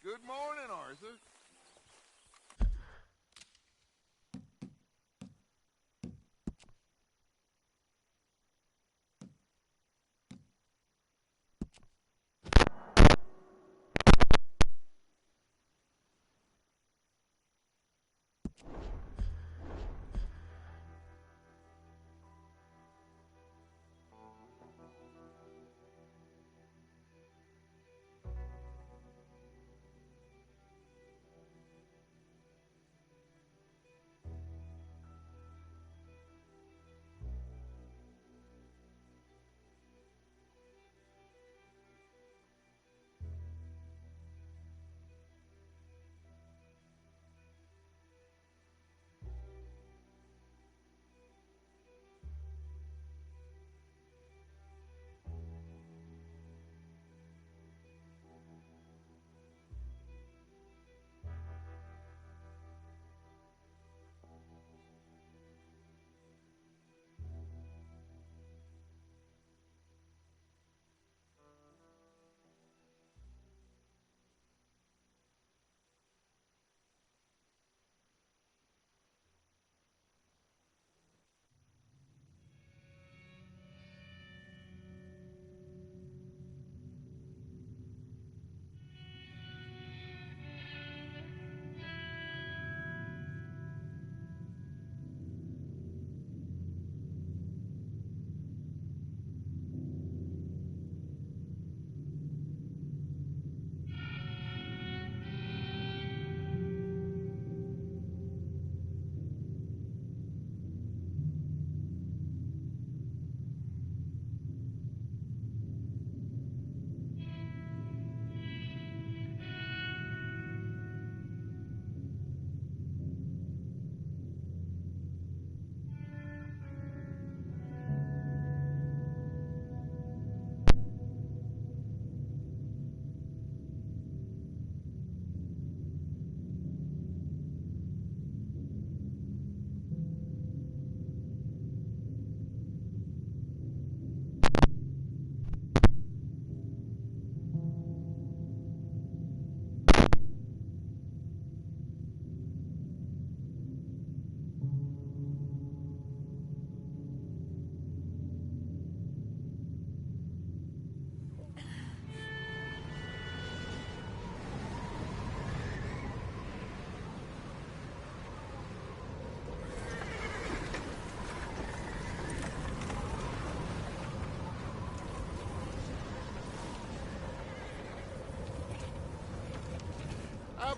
Good morning, Arthur.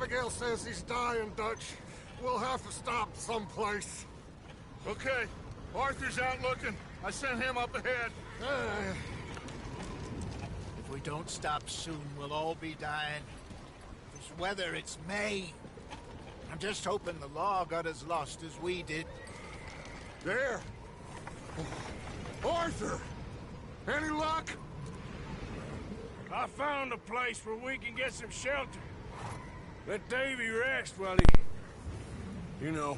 Abigail says he's dying, Dutch. We'll have to stop someplace. Okay, Arthur's out looking. I sent him up ahead. If we don't stop soon, we'll all be dying. This weather, it's May. I'm just hoping the law got as lost as we did. There. Arthur! Any luck? I found a place where we can get some shelter. Let Davy rest while he... You know.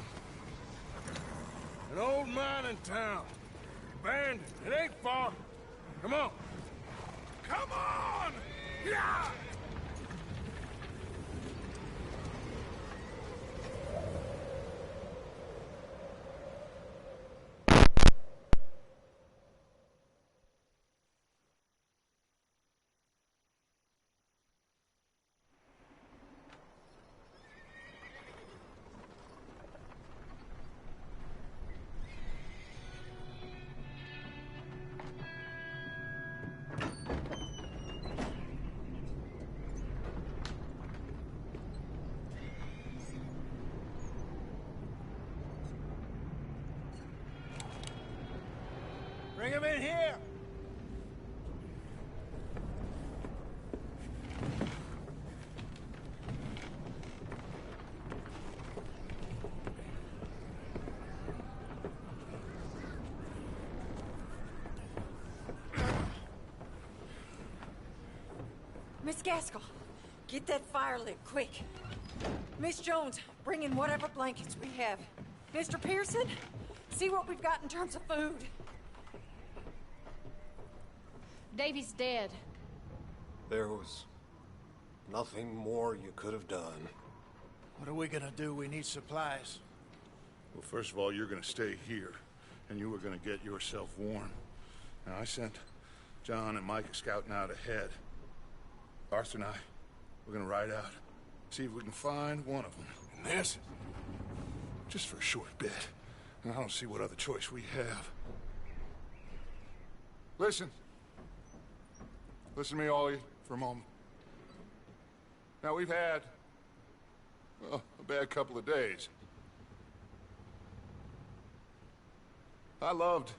An old mining town. Abandoned. It ain't far. Come on. Come on! Yeah! Bring him in here! Miss Gaskell, get that fire lit, quick. Miss Jones, bring in whatever blankets we have. Mr. Pearson, see what we've got in terms of food. Davy's dead. There was nothing more you could have done. What are we gonna do? We need supplies. Well, first of all, you're gonna stay here, and you were gonna get yourself warm. Now, I sent John and Mike scouting out ahead. Arthur and I, we're gonna ride out, see if we can find one of them. And this? Just for a short bit. And I don't see what other choice we have. Listen. Listen to me, all of you, for a moment. Now, we've had, well, a bad couple of days. I loved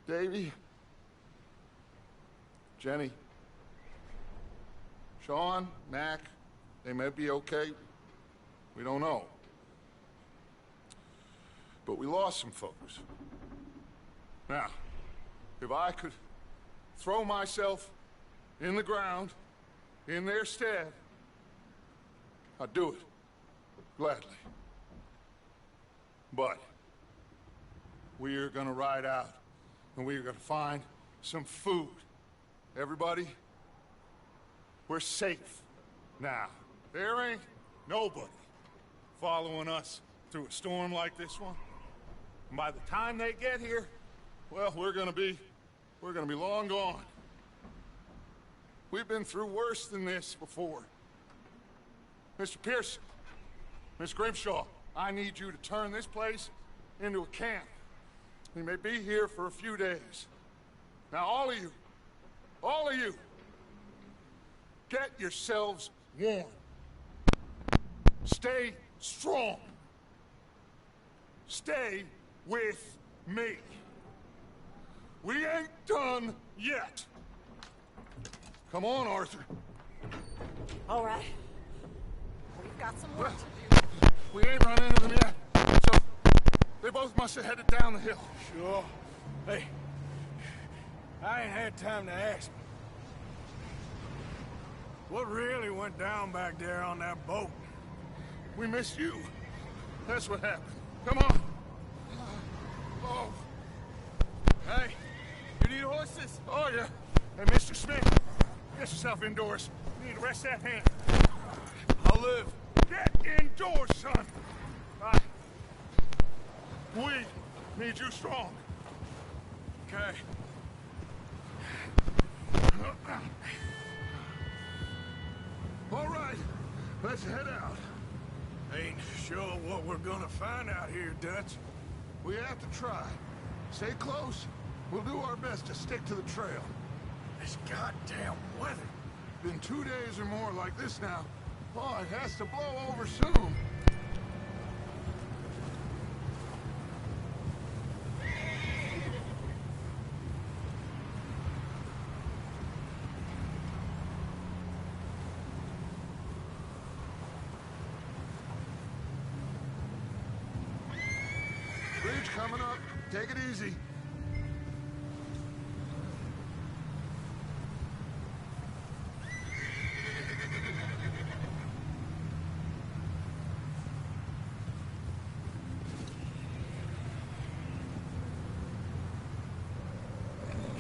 Davy, Jenny, Sean, Mac. They may be okay. We don't know. But we lost some folks. Now, if I could throw myself in the ground, in their stead, I'd do it, gladly. But we are gonna ride out, and we are gonna find some food. Everybody, we're safe now. There ain't nobody following us through a storm like this one. And by the time they get here, well, we're gonna be long gone. We've been through worse than this before. Mr. Pearson, Miss Grimshaw, I need you to turn this place into a camp. We may be here for a few days. Now, all of you, get yourselves warm. Stay strong. Stay with me. We ain't done yet. Come on, Arthur. All right. We've got some work to do. We ain't run into them yet, so they both must have headed down the hill. Sure. Hey, I ain't had time to ask. What really went down back there on that boat? We missed you. That's what happened. Come on. Oh. Hey, you need horses? Oh, yeah. Hey, Mr. Smith, get yourself indoors. You need to rest that hand. I'll live. Get indoors, son. We need you strong. Okay. All right, let's head out. Ain't sure what we're gonna find out here, Dutch. We have to try. Stay close. We'll do our best to stick to the trail. This goddamn weather. Been 2 days or more like this now. Oh, it has to blow over soon. Bridge coming up. Take it easy.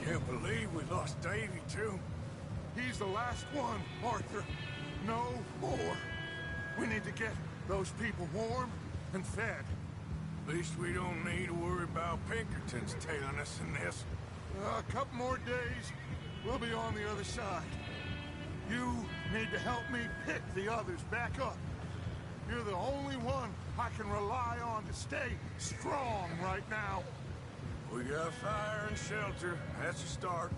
Can't believe we lost Davy, too. He's the last one, Arthur. No more. We need to get those people warm and fed. At least we don't need to worry about Pinkertons tailing us in this. A couple more days, we'll be on the other side. You need to help me pick the others back up. You're the only one I can rely on to stay strong right now. We got fire and shelter. That's a start.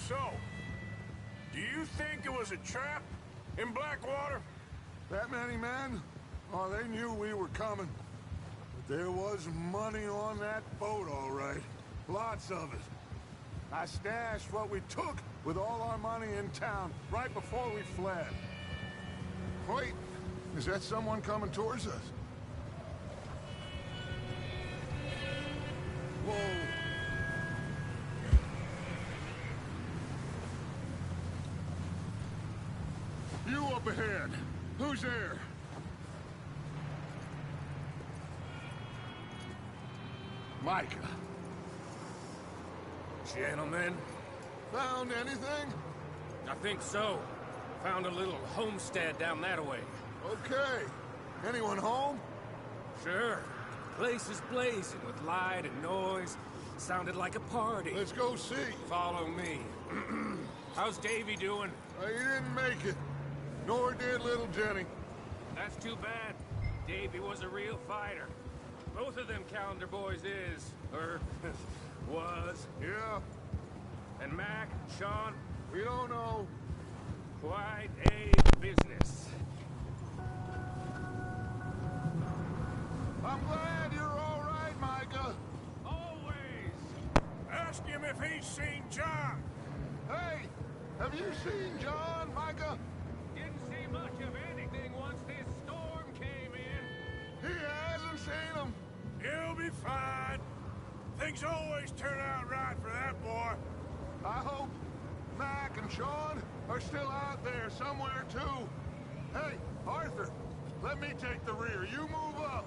So, do you think it was a trap in Blackwater? That many men? Oh, they knew we were coming. But there was money on that boat, all right. Lots of it. I stashed what we took with all our money in town right before we fled. Wait, is that someone coming towards us? Whoa. You up ahead. Who's there? Micah. Gentlemen, Found anything? I think so. Found a little homestead down that way. Okay. Anyone home? Sure. Place is blazing with light and noise. Sounded like a party. Let's go see. Follow me. How's Davy doing? He didn't make it. Nor did little Jenny. That's too bad. Davy was a real fighter. Both of them calendar boys is, or was. Yeah, And Mac, Sean, we don't know. quite a business. I'm glad you're all right, Micah. Always. Ask him if he's seen John. Hey, have you seen John, Micah? Didn't see much of anything once this storm came in. He hasn't seen him. He'll be fine. Things always turn out right for that boy. I hope Mac and Sean are still out there somewhere, too. Hey, Arthur, let me take the rear. You move up.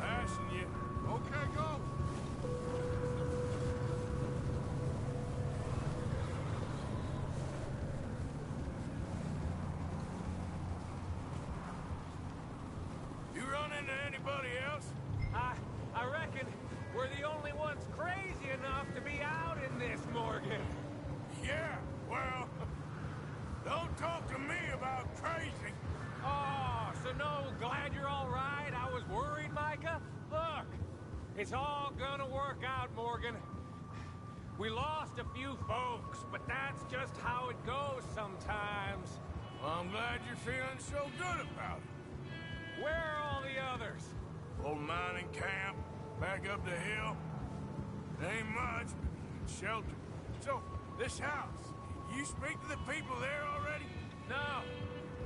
Passing you. Okay, go. You run into anybody else? I reckon we're the only ones crazy enough to be out in this, Morgan. Yeah, well, don't talk to me about crazy. Oh, so no, glad you're all right. I was worried, Micah. Look, it's all gonna work out, Morgan. We lost a few folks, but that's just how it goes sometimes. Well, I'm glad you're feeling so good about it. Where are all the others? Old mining camp, back up the hill. It ain't much, but shelter. So, this house, you speak to the people there already? No,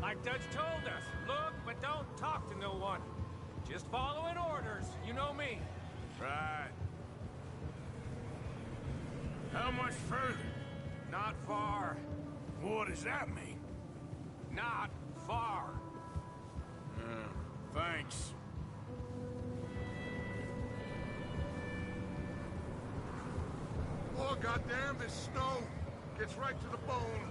like Dutch told us. Look, but don't talk to no one. Just following orders. You know me. Right. How much further? Not far. What does that mean? Not far. Thanks. Oh, goddamn, this snow gets right to the bone.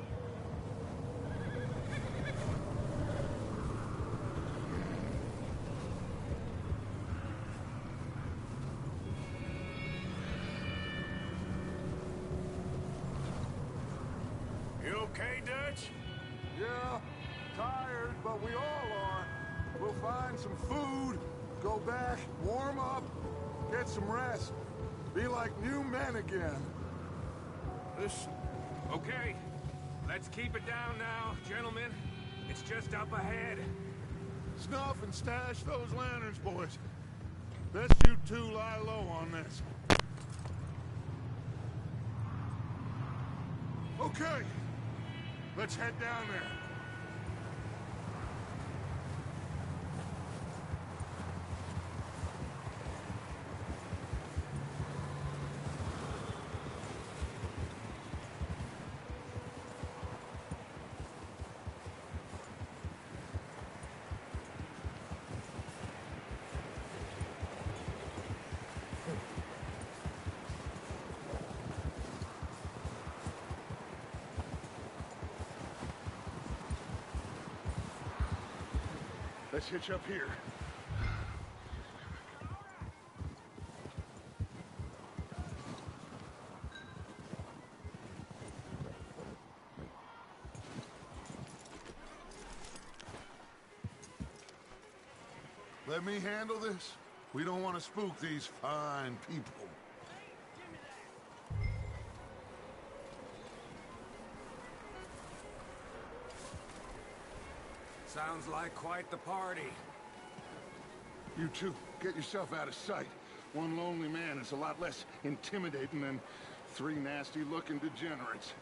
You okay, Dutch? Yeah, tired, but we all are. We'll find some food, Go back, warm up, get some rest. Be like new men again. Listen. Okay, let's keep it down now, gentlemen. It's just up ahead. Snuff and stash those lanterns, boys. Best you two lie low on this. Okay, let's head down there. Let's hitch up here. Let me handle this. We don't want to spook these fine people. Sounds like quite the party. You two, get yourself out of sight. One lonely man is a lot less intimidating than three nasty-looking degenerates.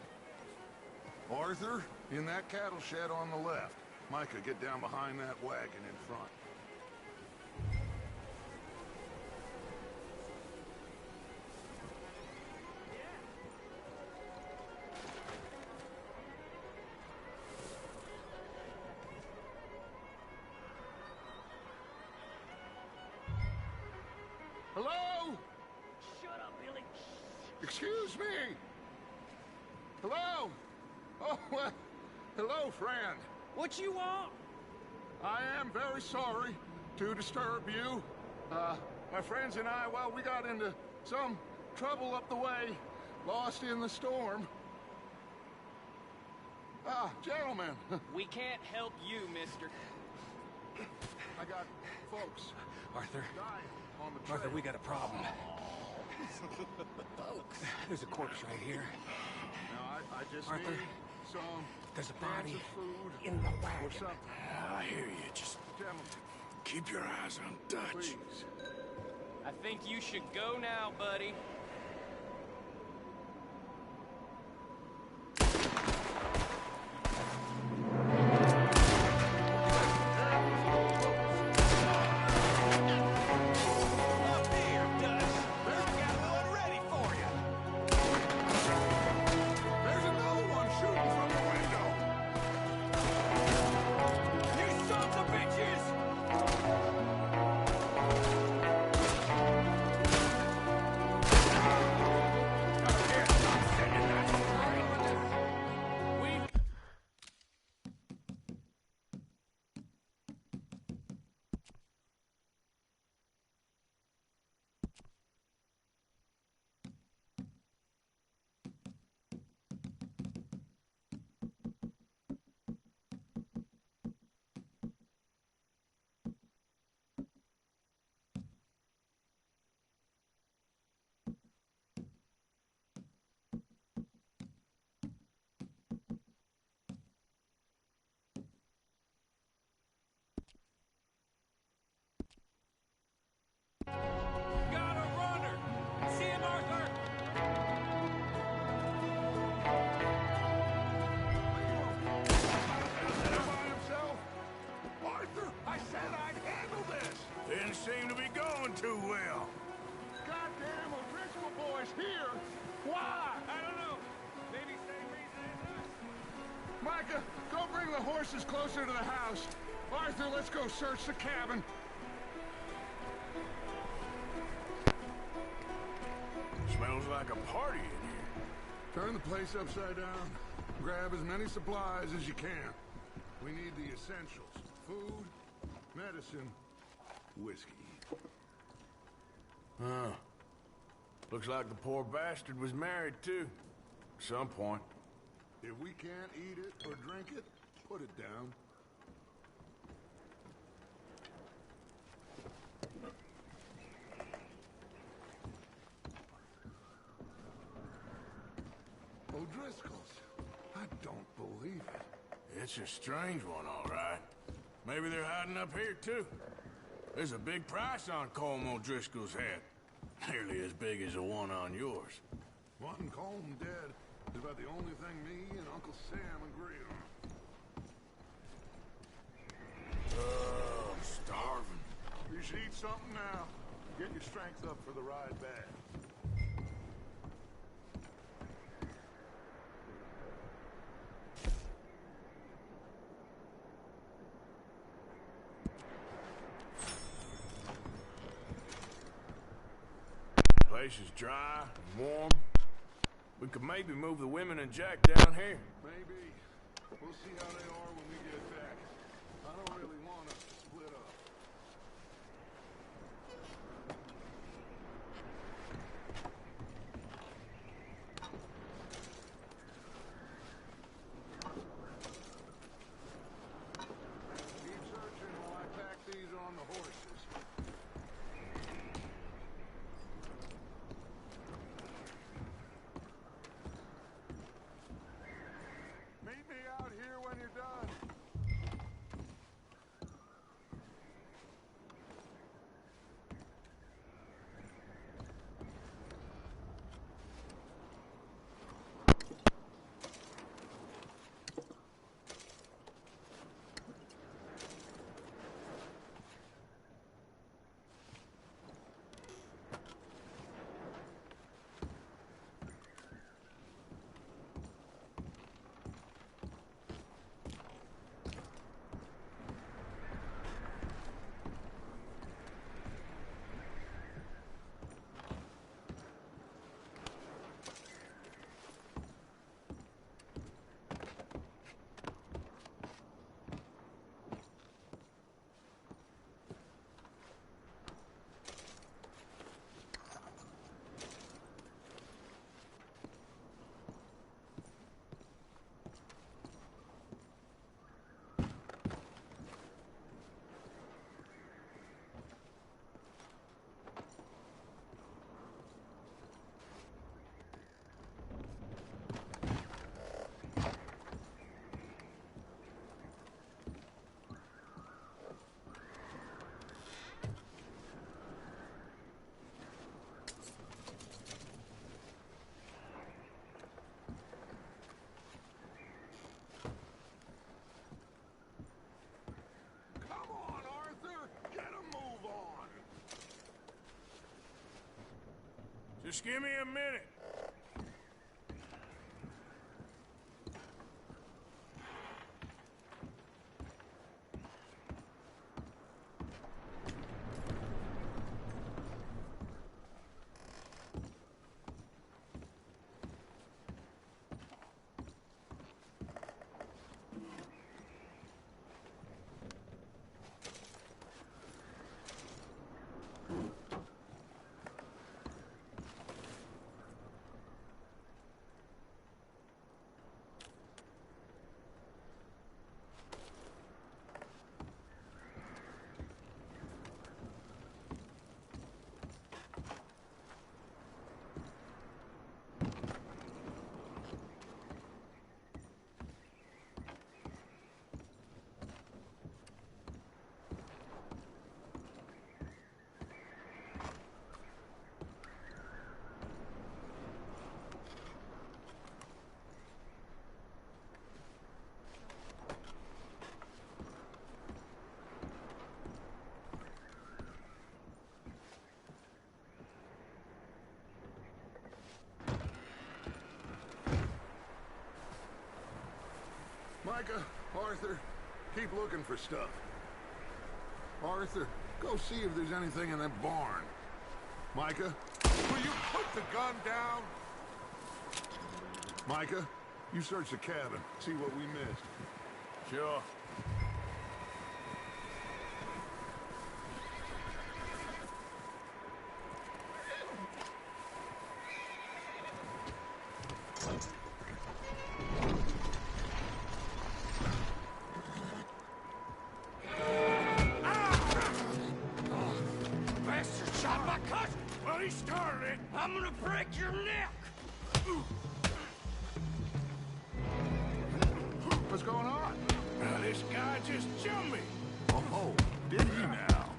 Arthur, in that cattle shed on the left. Micah, get down behind that wagon in front. Hello? Shut up, Billy. Excuse me? Hello? Oh, hello, friend. What you want? I am very sorry to disturb you. My friends and I, well, we got into some trouble up the way, lost in the storm. Gentlemen. We can't help you, mister. I got folks Arthur, dying on the trail. Arthur, we got a problem. Folks. There's a corpse right here. Now, I just Arthur, need some there's a cans body of food in the or wagon. something. I hear you. Just Gentlemen, keep your eyes on Dutch. please. I think you should go now, buddy. There's another one shooting from the window. You sons of bitches! Got a runner! See him, Arthur! By himself? Arthur, I said I'd handle this. Didn't seem to be going too well. Goddamn O'Driscoll boys here. Why? I don't know. Maybe same reason as us. Micah, go bring the horses closer to the house. Arthur, let's go search the cabin. Smells like a party in here. Turn the place upside down. Grab as many supplies as you can. We need the essentials. Food, medicine, whiskey. Oh. Looks like the poor bastard was married, too. At some point. If we can't eat it or drink it, put it down. Driscolls. I don't believe it. It's a strange one, all right. Maybe they're hiding up here, too. There's a big price on Colm O'Driscoll's head. Nearly as big as the one on yours. One Colm dead is about the only thing me and Uncle Sam agree on. I'm starving. You should eat something now. Get your strength up for the ride back. Place is dry and warm. We could maybe move the women and Jack down here. Maybe. We'll see how they are when we get back. I don't really want us to split up. Keep searching while I pack these on the horses. Meet me out here when you're done. Come on, Arthur! Get a move on! Just give me a minute. Micah, Arthur, keep looking for stuff. Arthur, go see if there's anything in that barn. Micah, will you put the gun down? Micah, you search the cabin, see what we missed. Sure. Bastard shot my cousin! Well, he started it. I'm gonna break your neck! just jumped me. Oh, did he now?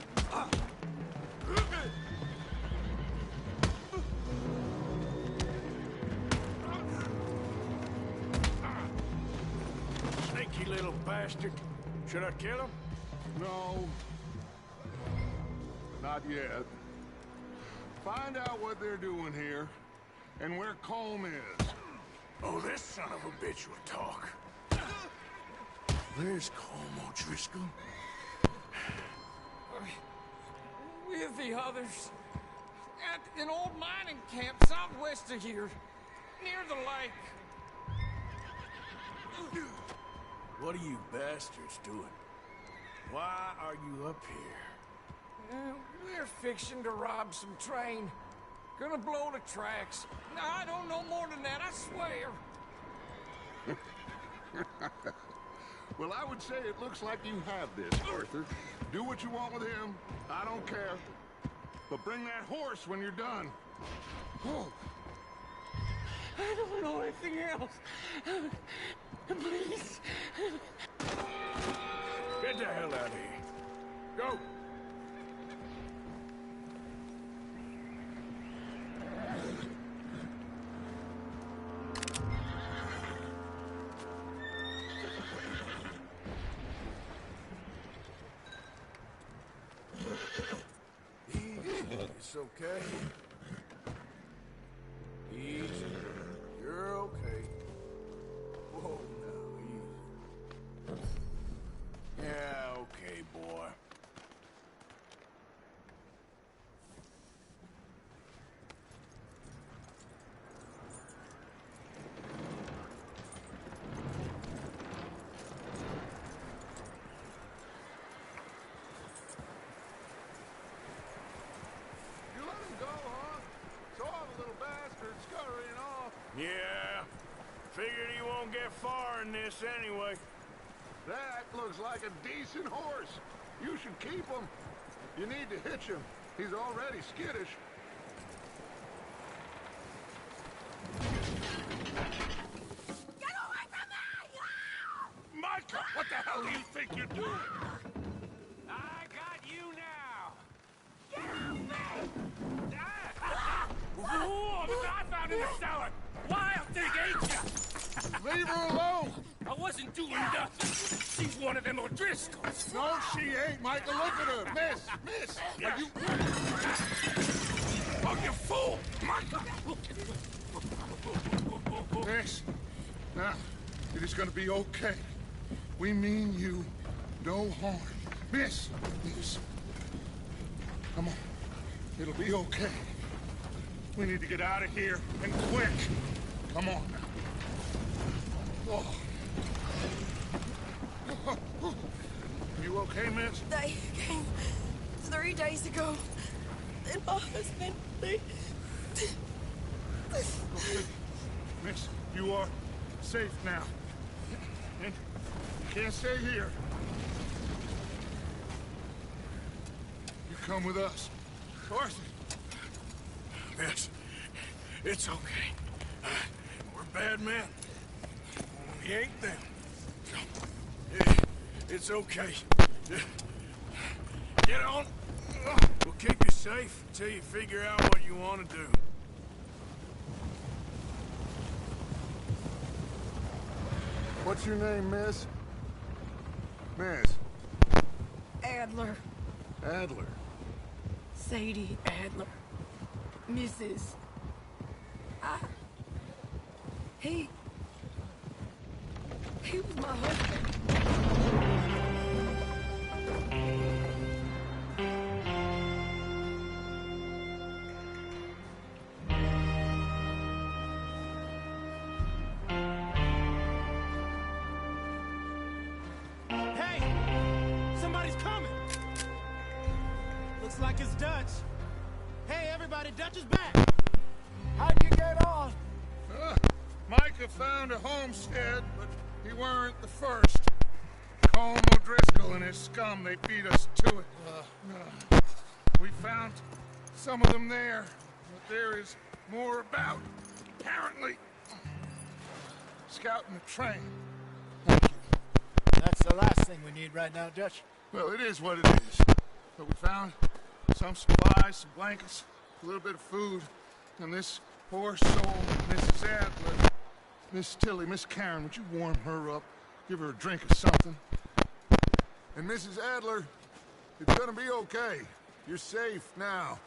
Sneaky little bastard. Should I kill him? No. Not yet. Find out what they're doing here, and where Colm is. Oh, this son of a bitch will talk. Where's Colm O'Driscoll? With the others. At an old mining camp southwest of here. Near the lake. What are you bastards doing? Why are you up here? We're fixing to rob some train. Gonna blow the tracks. I don't know more than that, I swear. Well, I would say it looks like you have this, Arthur. Do what you want with him. I don't care. But bring that horse when you're done. Oh. I don't know anything else. Please. Get the hell out of here. Go. It's okay. Easy. You're okay. Whoa, now, easy. Yeah, okay, boy. Yeah, figured he won't get far in this anyway. That looks like a decent horse. You should keep him. You need to hitch him. He's already skittish. Get away from me! Micah, what the hell do you think you're doing? I got you now. Get off me! Whoa, the guy found in the cellar. Wild thing, ain't ya? Leave her alone! I wasn't doing nothing. She's one of them O'Driscolls. No, she ain't, Micah. Look at her. Miss, are you... Oh, you fool! Micah! Miss, now, it is gonna be okay. We mean you no harm. Miss, come on. It'll be okay. We need to get out of here, and quick. Come on now. Oh. You okay, miss? They came 3 days ago. And my husband, they... Miss, you are safe now. And you can't stay here. You come with us. Arthur. Miss, it's okay. We're bad men. We ain't them. It's okay. Get on. We'll keep you safe until you figure out what you want to do. What's your name, miss? Miss. Adler. Adler. Sadie Adler. Mrs. He was my husband. Hey! Somebody's coming! Looks like it's Dutch. Hey, everybody, Dutch is back! How'd you get on? Micah found a homestead, but he weren't the first. Colm O'Driscoll and his scum, they beat us to it. We found some of them there, but there is more about. Apparently, scouting the train. That's the last thing we need right now, Dutch. Well, it is what it is. But we found some supplies, some blankets, a little bit of food, and this poor soul, Mrs. Adler. Miss Tilly, Miss Karen, would you warm her up? Give her a drink or something? And Mrs. Adler, it's gonna be okay. You're safe now.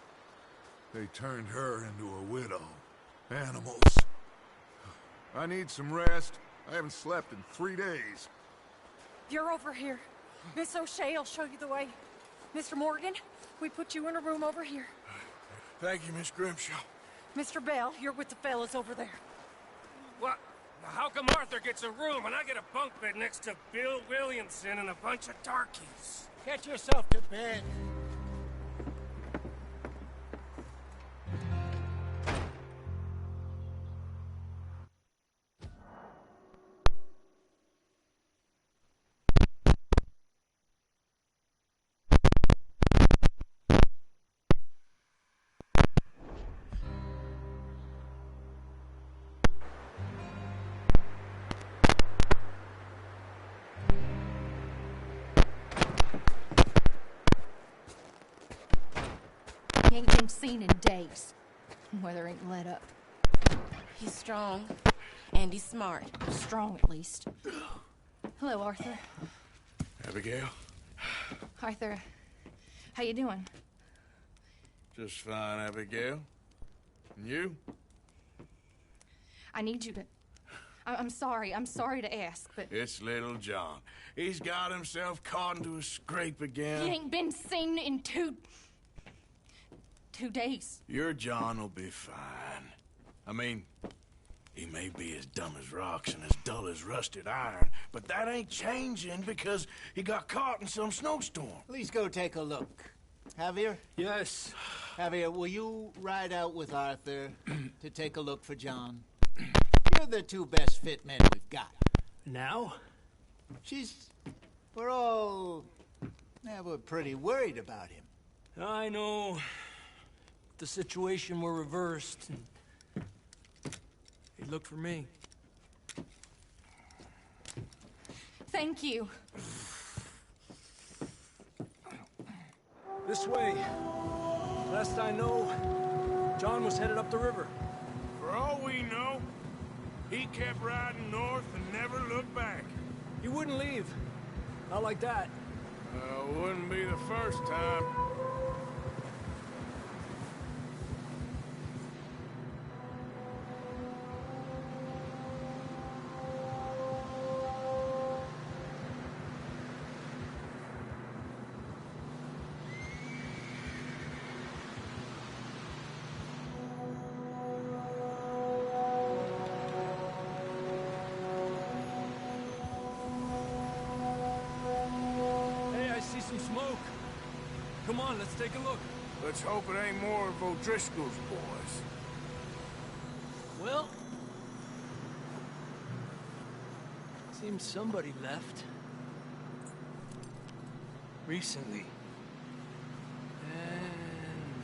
They turned her into a widow. Animals. I need some rest. I haven't slept in 3 days. You're over here. Miss O'Shea will show you the way. Mr. Morgan, we put you in a room over here. Thank you, Miss Grimshaw. Mr. Bell, you're with the fellas over there. What? How come Arthur gets a room and I get a bunk bed next to Bill Williamson and a bunch of darkies? Get yourself to bed. He ain't been seen in days. Weather ain't let up. He's strong, and he's smart. Strong, at least. Hello, Arthur. Abigail? Arthur, how you doing? Just fine, Abigail. And you? I need you to... I'm sorry to ask, but... It's little John. He's got himself caught into a scrape again. He ain't been seen in two days. Your John will be fine. I mean, he may be as dumb as rocks and as dull as rusted iron, but that ain't changing because he got caught in some snowstorm. Please go take a look. Javier? Yes. Javier, will you ride out with Arthur to take a look for John? You're the two best fit men we've got. Now? We're pretty worried about him. I know. The situation were reversed. He looked for me. Thank you. This way. Last I know, John was headed up the river. For all we know, he kept riding north and never looked back. He wouldn't leave. Not like that. Wouldn't be the first time. Smoke. Come on, let's take a look. Let's hope it ain't more of O'Driscoll's boys. Well, seems somebody left. Recently. And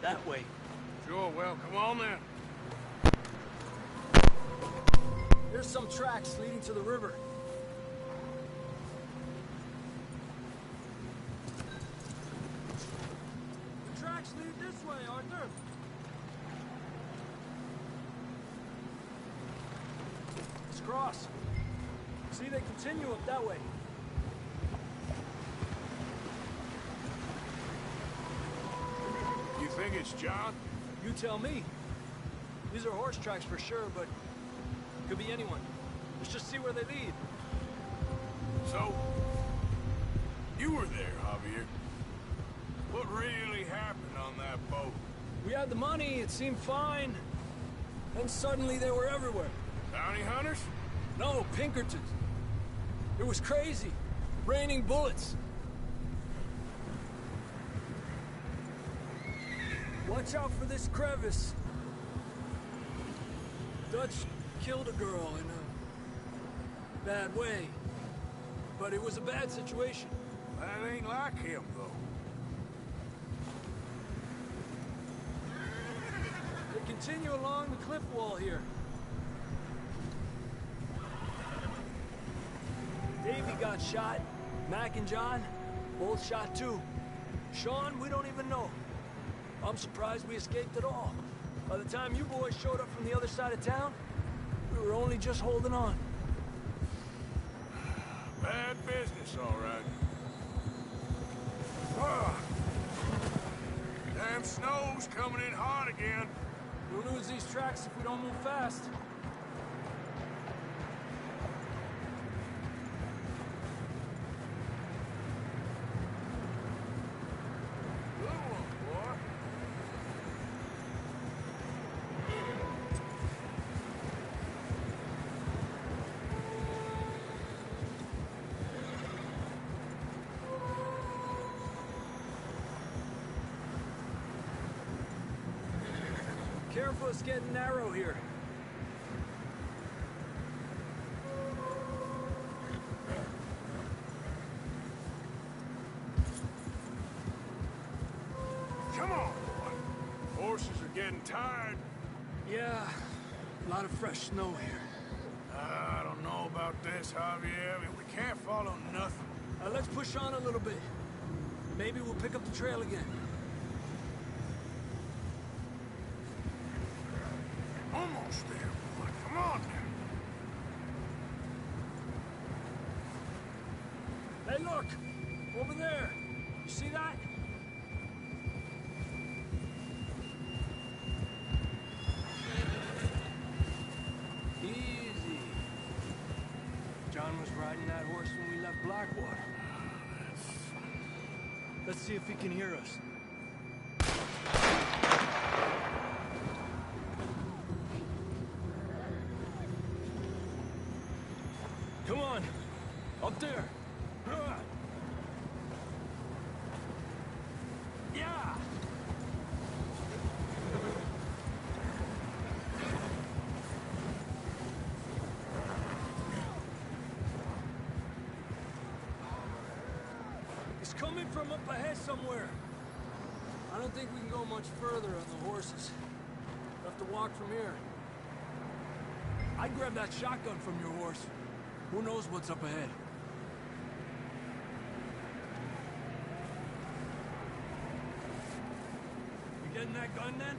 that way. Sure, well, come on then. There's some tracks leading to the river. Lead this way, Arthur. Let's cross. See, they continue up that way. You think it's John? You tell me. These are horse tracks for sure, but could be anyone. Let's just see where they lead. So, you were there, Javier. What really happened on that boat? We had the money, it seemed fine. Then suddenly they were everywhere. Bounty hunters? No, Pinkertons. It was crazy. Raining bullets. Watch out for this crevice. Dutch killed a girl in a bad way. But it was a bad situation. That ain't like him, though. They continue along the cliff wall here. Davy Davey got shot. Mac and John, both shot too. Sean, we don't even know. I'm surprised we escaped at all. By the time you boys showed up from the other side of town, we were only just holding on. Bad business, all right. Ah. Damn snow's coming in hard again. We'll lose these tracks if we don't move fast. Good one, boy. Careful, it's getting narrow here. Come on, boy. Horses are getting tired. Yeah, a lot of fresh snow here. I don't know about this, Javier. I mean, we can't follow nothing. Let's push on a little bit. Maybe we'll pick up the trail again. Almost there, boy. Come on now. Hey, look! Over there! You see that? Easy. John was riding that horse when we left Blackwater. Let's see if he can hear us. Come on! Up there! Yeah! It's coming from up ahead somewhere. I don't think we can go much further on the horses. We'll have to walk from here. I'd grab that shotgun from your horse. Who knows what's up ahead? You getting that gun then?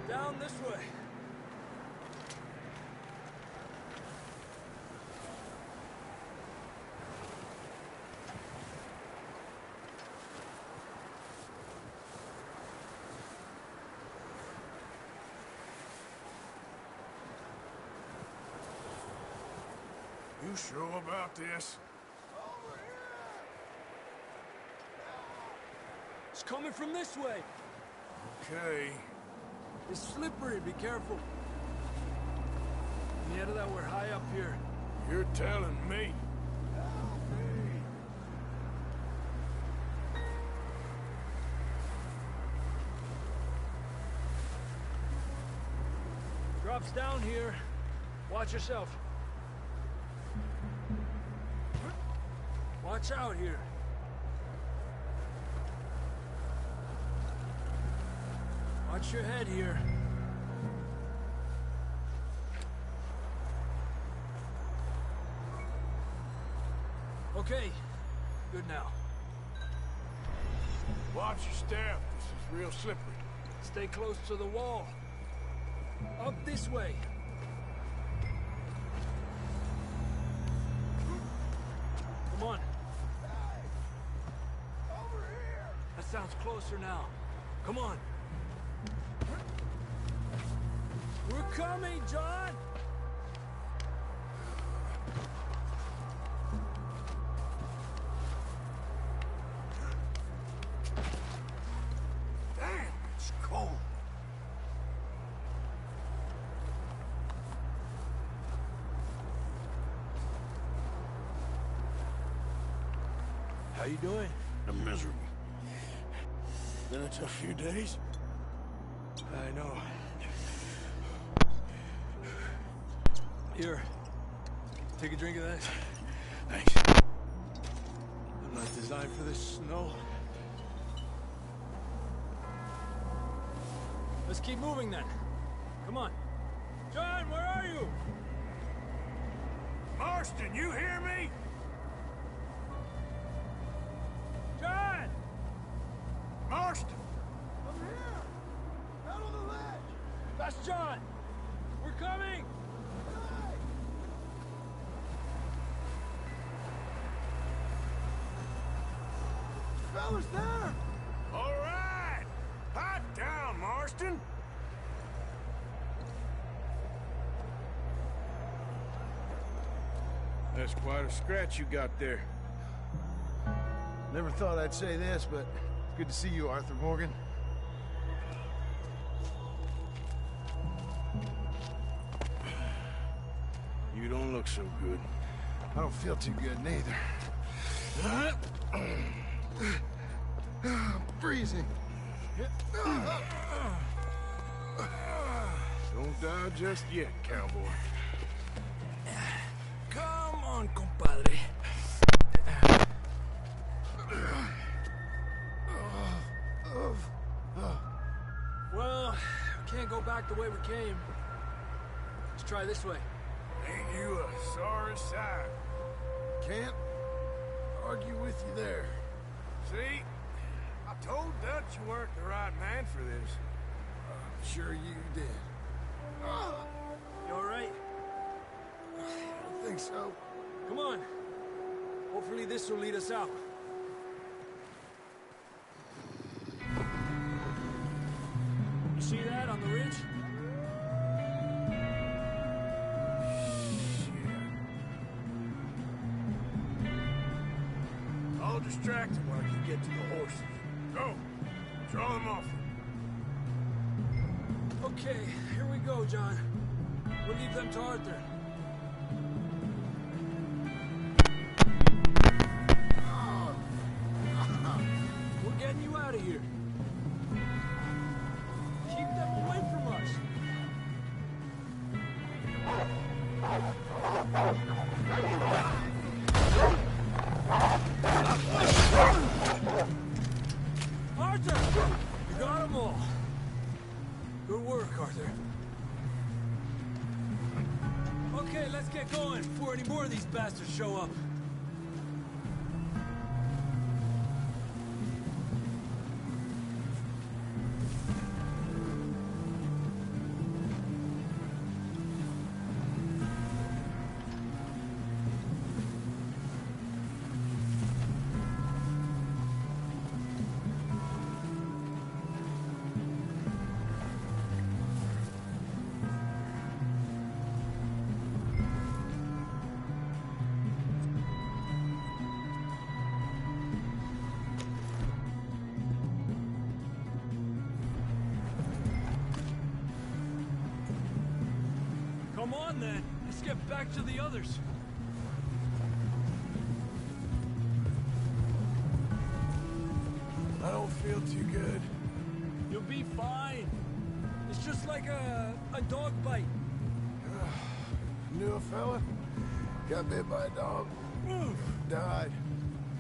Down this way. You sure about this? It's coming from this way. Okay. It's slippery, be careful. Yeah, that we're high up here. You're telling me. Drops down here. Watch yourself. Watch out here. Watch your head here. Okay, good now. Watch your step. This is real slippery. Stay close to the wall. Up this way. Come on. Over here. That sounds closer now. Come on. We're coming, John! How you doing? I'm miserable. Been a tough few days. I know. Here. Take a drink of that. Thanks. I'm not designed for this snow. Let's keep moving then. Come on. John, where are you? Marston, you hear me? John! Marston! I'm here! Out on the ledge! That's John! We're coming! Hey! Fella's there! All right! Pipe down, Marston! That's quite a scratch you got there. Never thought I'd say this, but it's good to see you, Arthur Morgan. You don't look so good. I don't feel too good, neither. I'm freezing. Don't die just yet, cowboy. Come on, compadre. Well, we can't go back the way we came. Let's try this way. Ain't you a sorry sight? Can't argue with you there. See? I told Dutch you weren't the right man for this. I'm sure you did. You all right? I don't think so. Come on. Hopefully this will lead us out. You see that on the ridge? I'll distract him while you get to the horses. Go! Draw them off. Okay, here we go, John. We'll leave them to Arthur. We're getting you out of here. Keep them away from us. Arthur! You got them all. Good work, Arthur. Okay, let's get going before any more of these bastards show up. Come on, then. Let's get back to the others. I don't feel too good. You'll be fine. It's just like a dog bite. Knew a fella? Got bit by a dog. Oof. Died.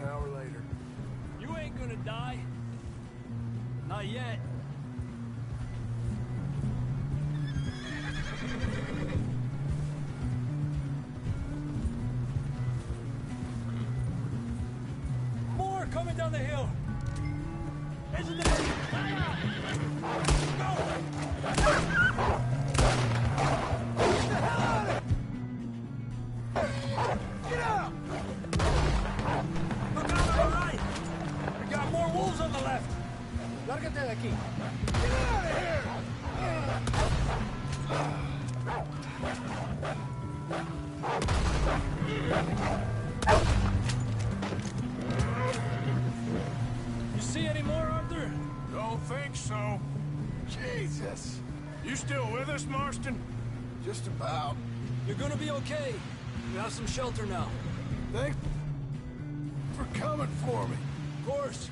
An hour later. You ain't gonna die. Not yet. More coming down the hill. Into the... Go! Get out! Look out on the right! We got more wolves on the left! Lárgate de aquí! Get out of here! You see any more, Arthur? Don't think so. Jesus. You still with us, Marston? Just about. You're gonna be okay. You have some shelter now. Thanks for coming for me. Of course.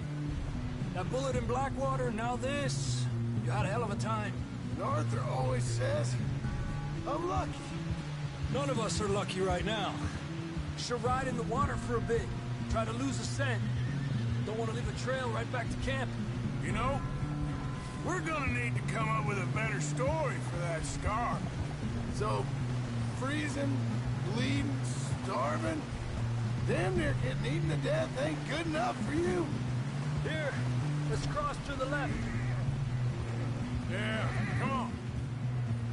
That bullet in Blackwater, now this. You had a hell of a time. And Arthur always says, I'm lucky. None of us are lucky right now. Should ride in the water for a bit. Try to lose a scent. Don't want to leave a trail right back to camp. You know, we're gonna need to come up with a better story for that scar. So, freezing, bleeding, starving, damn near getting eaten to death ain't good enough for you. Here, let's cross to the left. Yeah, come on.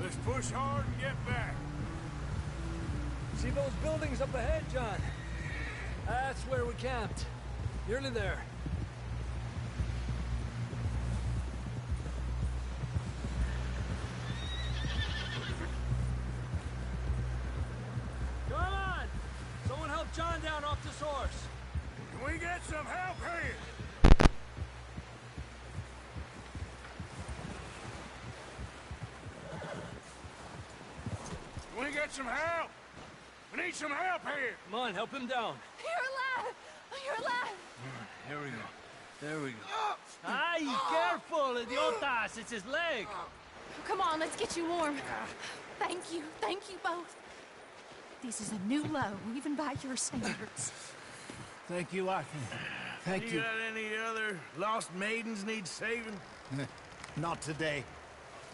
Let's push hard and get back. See those buildings up ahead, John? That's where we camped. Nearly there. Come on! Someone help John down off this horse. Can we get some help here? Can we get some help? We need some help here. Come on, help him down. You're alive! You're alive! Here we go. There we go. Ay, careful, idiotas! It's his leg. Come on, let's get you warm. Thank you both. This is a new low, even by your standards. Thank you, Arthur. Thank you. You got any other lost maidens need saving? Not today.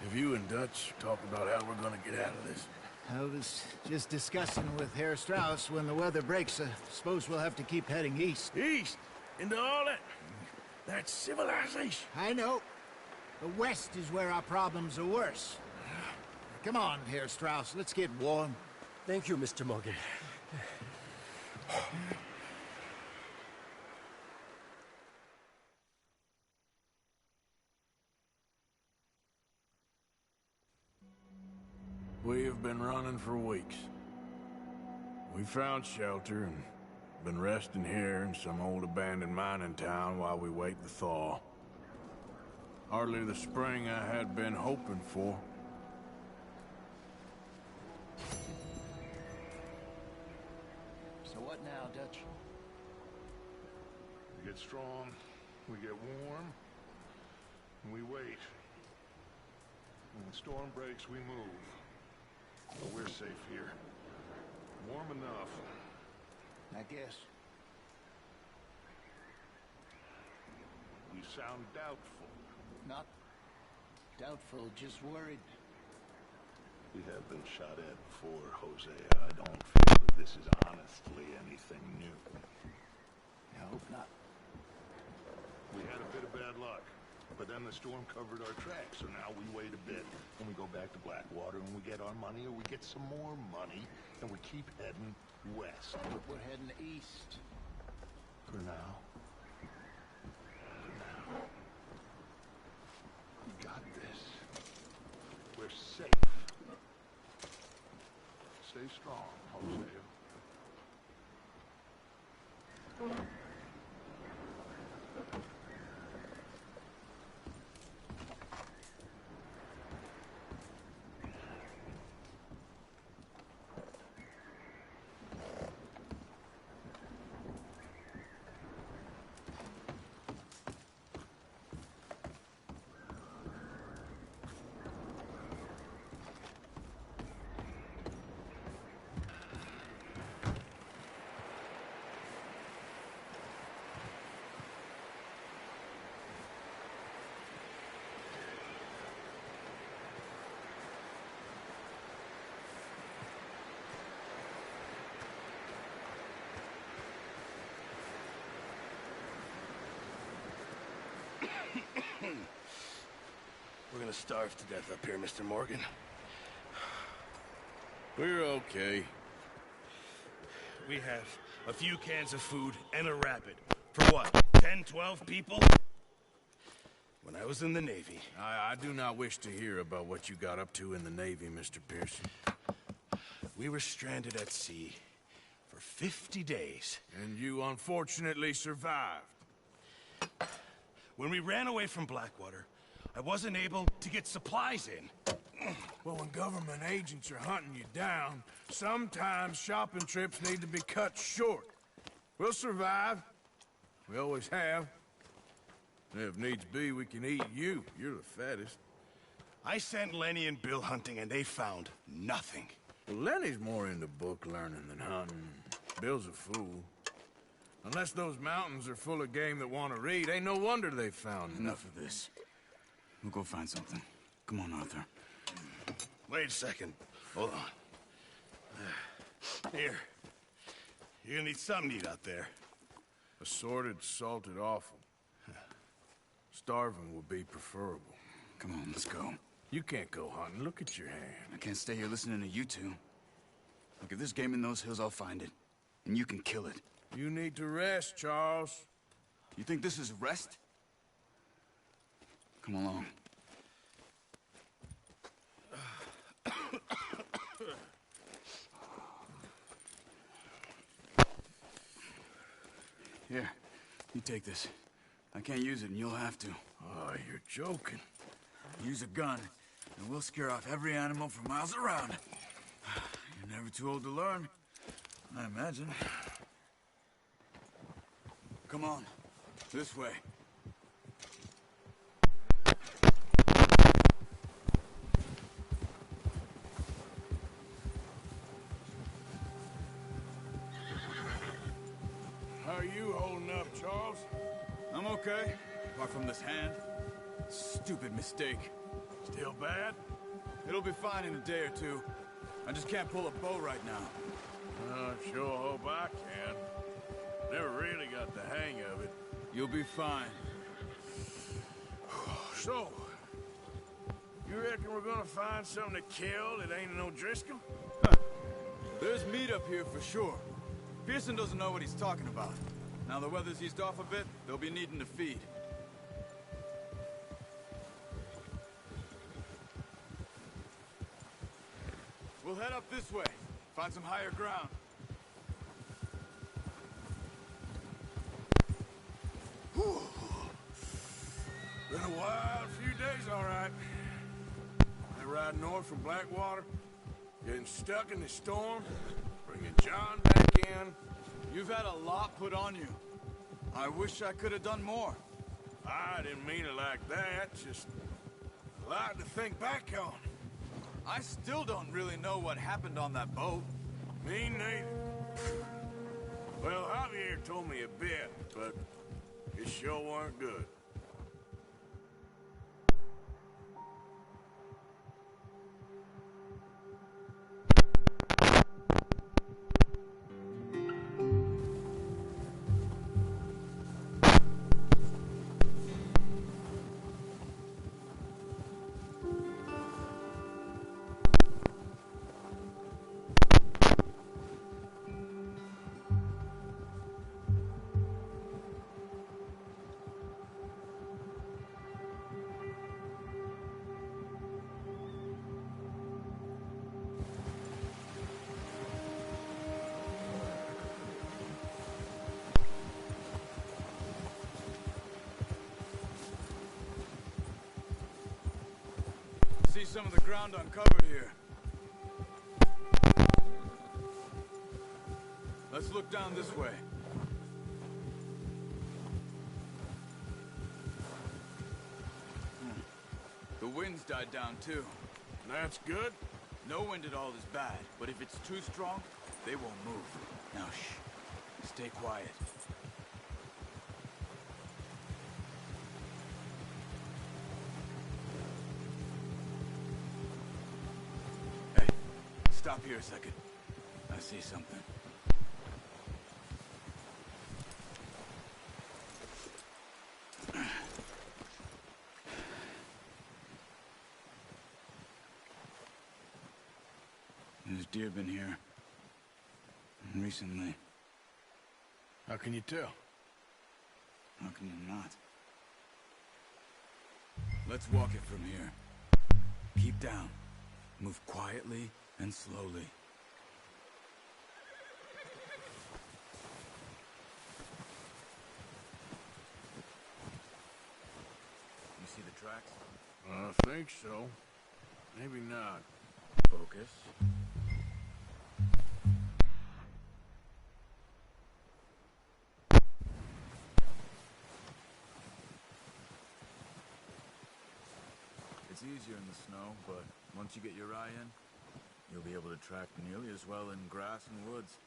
Have you and Dutch talked about how we're gonna get out of this? I was just discussing with Herr Strauss when the weather breaks. I suppose we'll have to keep heading east. East? Into all that civilization? I know. The west is where our problems are worse. Come on, Herr Strauss, let's get warm. Thank you, Mr. Morgan. We have been running for weeks. We found shelter and been resting here in some old abandoned mining town while we wait the thaw. Hardly the spring I had been hoping for. So what now, Dutch? We get strong, we get warm, and we wait. When the storm breaks, we move. But we're safe here. Warm enough. I guess. We sound doubtful. Not doubtful, just worried. We have been shot at before, Hosea. I don't feel that this is honestly anything new. I hope not. We had a bit of bad luck, but then the storm covered our tracks, so now we wait a bit, and we go back to Blackwater, and we get our money, or we get some more money, and we keep heading west. But we're heading east. For now. For now. We got this. We're safe. Stay strong, Hosea. We're gonna starve to death up here, Mr. Morgan. We're okay. We have a few cans of food and a rapid. For what, 10, 12 people? When I was in the Navy... I do not wish to hear about what you got up to in the Navy, Mr. Pearson. We were stranded at sea for 50 days. And you unfortunately survived. When we ran away from Blackwater, I wasn't able to get supplies in. Well, when government agents are hunting you down, sometimes shopping trips need to be cut short. We'll survive. We always have. And if needs be, we can eat you. You're the fattest. I sent Lenny and Bill hunting, and they found nothing. Well, Lenny's more into book learning than hunting. Bill's a fool. Unless those mountains are full of game that want to read, ain't no wonder they found Enough of this. We'll go find something. Come on, Arthur. Wait a second. Hold on. Here. You're gonna need something to eat out there. Assorted, salted offal. Starving would be preferable. Come on, let's go. You can't go hunting. Look at your hand. I can't stay here listening to you two. Look, if there's game in those hills, I'll find it. And you can kill it. You need to rest, Charles. You think this is rest? Come along. Here, you take this. I can't use it, and you'll have to. Oh, you're joking. Use a gun, and we'll scare off every animal for miles around. You're never too old to learn, I imagine. Come on, this way. How are you holding up, Charles? I'm okay, apart from this hand. Stupid mistake. Still bad? It'll be fine in a day or two. I just can't pull a bow right now. I sure hope I can. Never really got the hang of it. You'll be fine. So, you reckon we're gonna find something to kill that ain't no Driscoll? There's meat up here for sure. Pearson doesn't know what he's talking about. Now the weather's eased off a bit, they'll be needing to feed. We'll head up this way, find some higher ground. Whew. Been a wild few days, all right. I ride north from Blackwater, getting stuck in the storm, bringing John back in. You've had a lot put on you. I wish I could have done more. I didn't mean it like that, just a lot to think back on. I still don't really know what happened on that boat. Me neither. Well, Javier told me a bit, but it sure weren't good. See some of the ground uncovered here. Let's look down this way. The wind's died down too. That's good. No wind at all is bad, but if it's too strong, they won't move. Now shh. Stay quiet. Hey, stop here a second. I see something. There's deer been here. Recently. How can you tell? How can you not? Let's walk it from here. Keep down. Move quietly and slowly. You see the tracks? I think so. Maybe not. Focus. gets easier in the snow, but once you get your eye in, you'll be able to track nearly as well in grass and woods.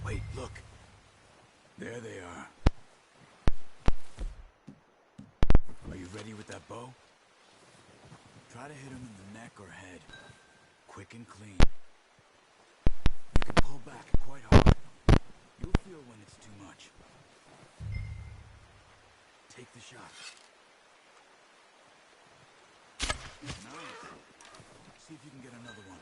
Wait, look. There they are. Are you ready with that bow? Try to hit him in the neck or head. Quick and clean. You can pull back quite hard. You'll feel when it's too much. Take the shot. Nice. See if you can get another one.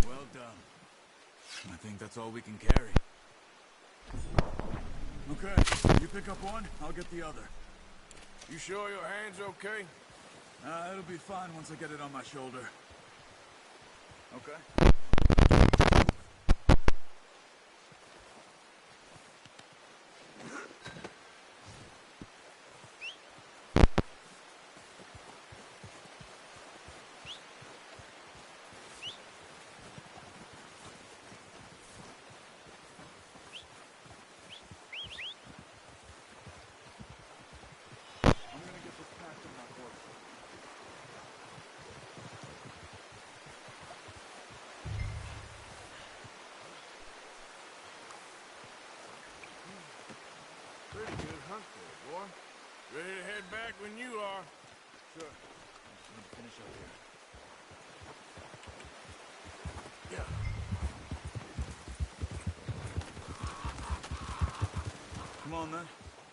Well done. I think that's all we can carry. Okay, you pick up one, I'll get the other. You sure your hand's okay? It'll be fine once I get it on my shoulder. Okay. Pretty good hunt there, boy. Ready to head back when you are. Sure. I'm gonna finish up here. Yeah. Come on, then.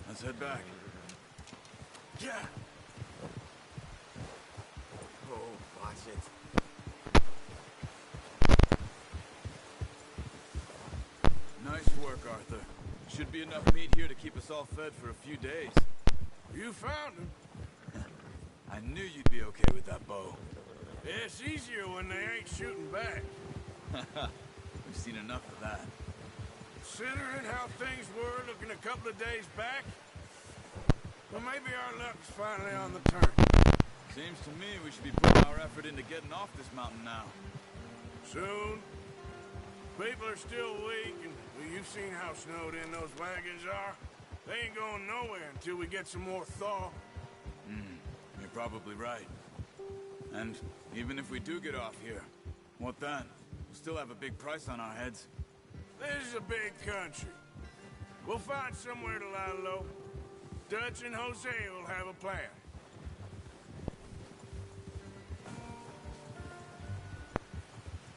Let's head back. Yeah. Oh, watch it. Nice work, Arthur. Should be enough meat here to keep us all fed for a few days. You found him. I knew you'd be okay with that bow. Yeah, it's easier when they ain't shooting back. We've seen enough of that. Considering how things were looking a couple of days back, well, maybe our luck's finally on the turn. Seems to me we should be putting our effort into getting off this mountain now. Soon. People are still weak, and well, you've seen how snowed in those wagons are. They ain't going nowhere until we get some more thaw. You're probably right. And even if we do get off here, what then? We'll still have a big price on our heads. This is a big country. We'll find somewhere to lie low. Dutch and Jose will have a plan.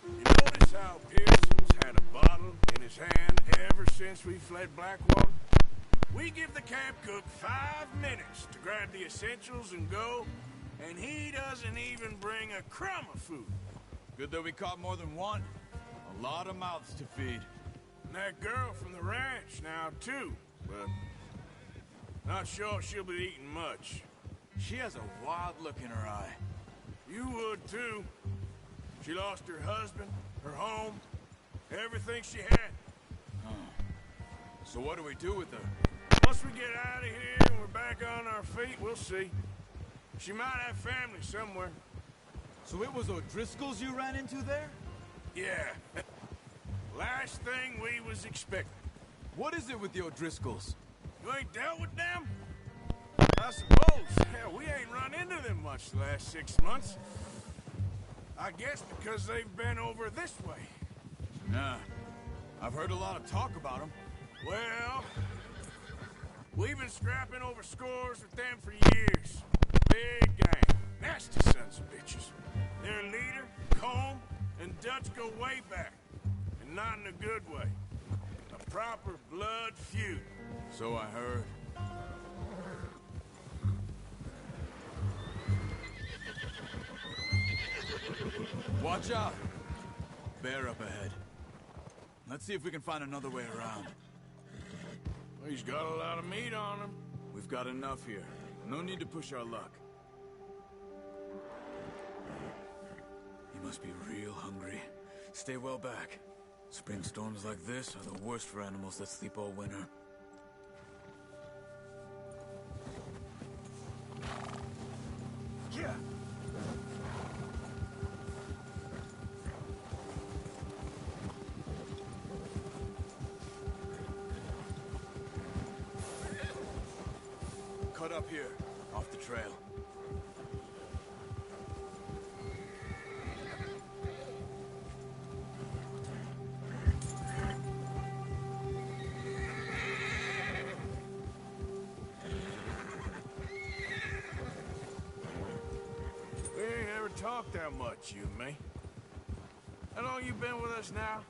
You notice how Pearson's had a bottle in his hand ever since we fled Blackwater? We give the camp cook 5 minutes to grab the essentials and go, and he doesn't even bring a crumb of food. Good that we caught more than one. A lot of mouths to feed. And that girl from the ranch now, too, but not sure she'll be eating much. She has a wild look in her eye. You would, too. She lost her husband, her home, Everything she had. So what do we do with her? Once we get out of here and we're back on our feet, we'll see. She might have family somewhere. So it was O'Driscoll's you ran into there? Yeah. Last thing we was expecting. What is it with the O'Driscolls? You ain't dealt with them? I suppose. Hell, we ain't run into them much the last 6 months. I guess because they've been over this way. Nah. I've heard a lot of talk about them. Well, we've been scrapping over scores with them for years. Big gang. Nasty sons of bitches. Their leader, Combe, and Dutch go way back. And not in a good way. A proper blood feud. So I heard. Watch out! Bear up ahead. Let's see if we can find another way around. Well, he's got a lot of meat on him. We've got enough here. No need to push our luck. You must be real hungry. Stay well back. Spring storms like this are the worst for animals that sleep all winter. Yeah. Cut up here, off the trail. We ain't ever talked that much, you and me. How long you been with us now?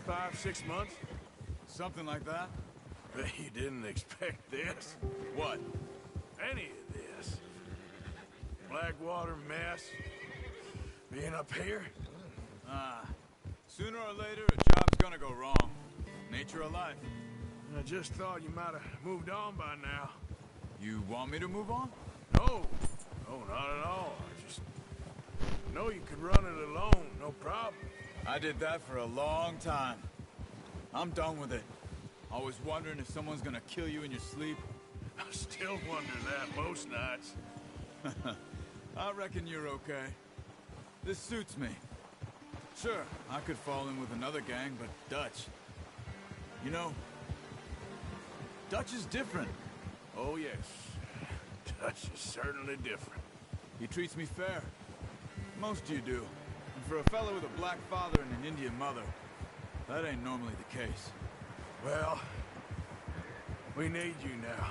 5, 6 months? Something like that? Bet you didn't expect this. What? Any of this. Blackwater mess. Being up here. Sooner or later, a job's gonna go wrong. Nature of life. I just thought you might have moved on by now. You want me to move on? No. No, not at all. I just know you could run it alone, no problem. I did that for a long time. I'm done with it. Always wondering if someone's gonna kill you in your sleep. I still wonder that most nights. I reckon you're okay. This suits me. Sure, I could fall in with another gang, but Dutch... You know, Dutch is different. Oh, yes. Dutch is certainly different. He treats me fair. Most of you do. And for a fellow with a black father and an Indian mother, that ain't normally the case. Well, we need you now.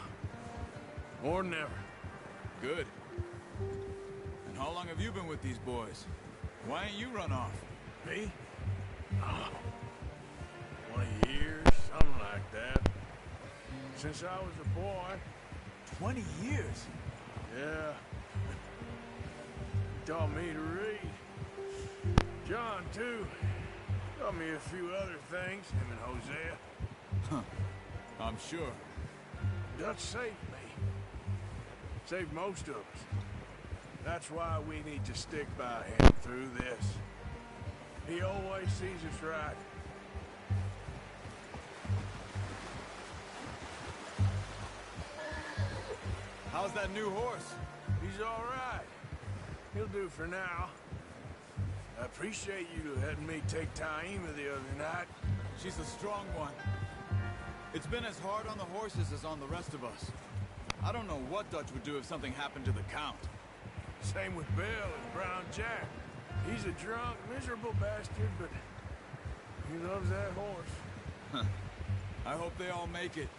More than ever. Good. And how long have you been with these boys? Why ain't you run off? Me? Oh, 20 years, something like that. Since I was a boy. 20 years? Yeah. He taught me to read. John, too. Taught me a few other things, him and Hosea. Huh. I'm sure. Dutch saved me. Saved most of us. That's why we need to stick by him through this. He always sees us right. How's that new horse? He's all right. He'll do for now. I appreciate you letting me take Taima the other night. She's a strong one. It's been as hard on the horses as on the rest of us. I don't know what Dutch would do if something happened to the Count. Same with Bill and Brown Jack. He's a drunk, miserable bastard, but he loves that horse. Huh. I hope they all make it.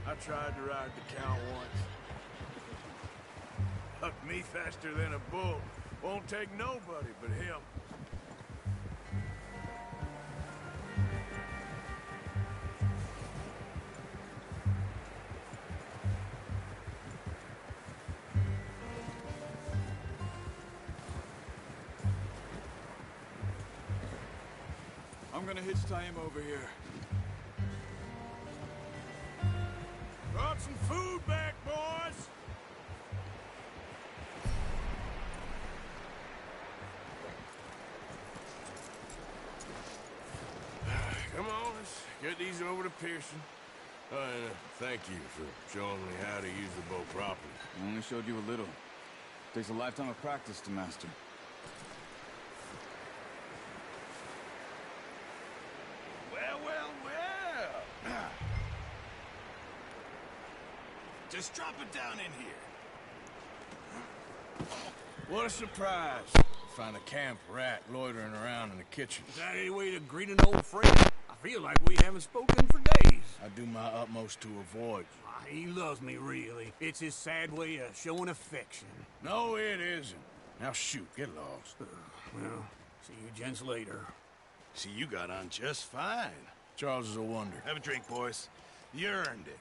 I tried to ride the Count once. Hucked me faster than a bull. Won't take nobody but him. I'm gonna hitch Taima over here. Brought some food back, boys! get these over to Pearson. And thank you for showing me how to use the bow properly. I only showed you a little. Takes a lifetime of practice to master. Well, well, well. Just drop it down in here. What a surprise. Find a camp rat loitering around in the kitchen. Is that any way to greet an old friend? I feel like we haven't spoken for days. I do my utmost to avoid you. He loves me, really. It's his sad way of showing affection. No, it isn't. Now shoot, get lost. Well, see you gents later. See, you got on just fine. Charles is a wonder. Have a drink, boys. You earned it.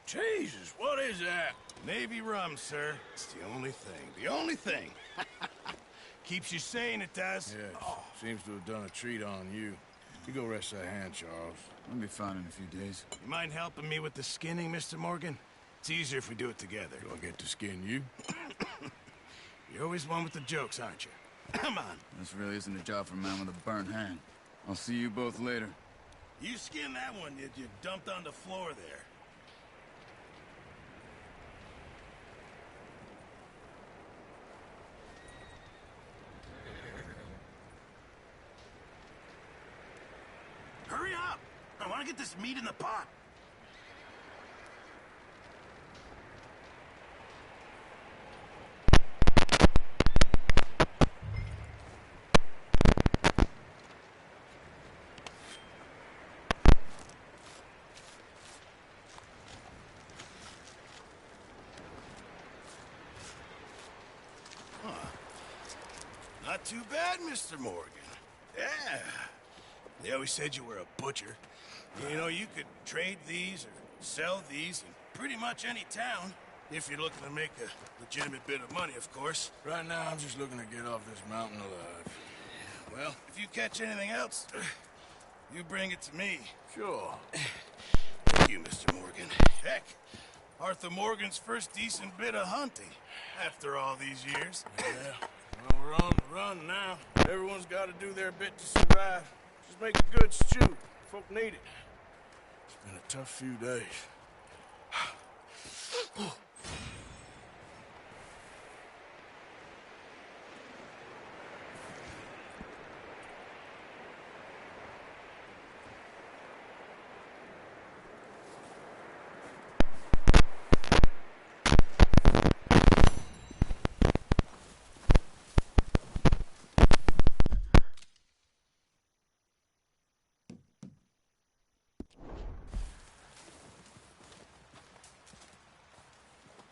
Jesus, what is that? Navy rum, sir. It's the only thing. The only thing. Keeps you sane, it does. Yes. Seems to have done a treat on you. You go rest that hand, Charles. I'll be fine in a few days. You mind helping me with the skinning, Mr. Morgan? It's easier if we do it together. Do I get to skin you? You're always one with the jokes, aren't you? Come on. This really isn't a job for a man with a burnt hand. I'll see you both later. You skinned that one you dumped on the floor there. Hurry up! I want to get this meat in the pot. Not too bad, Mr. Morgan. Yeah. They always said you were a butcher. You know, you could trade these or sell these in pretty much any town. If you're looking to make a legitimate bit of money, of course. Right now, I'm just looking to get off this mountain alive. Well, if you catch anything else, you bring it to me. Sure. Thank you, Mr. Morgan. Heck, Arthur Morgan's first decent bit of hunting after all these years. Yeah. Well, we're on the run now. Everyone's got to do their bit to survive. Just make a good stew. Folk need it. It's been a tough few days.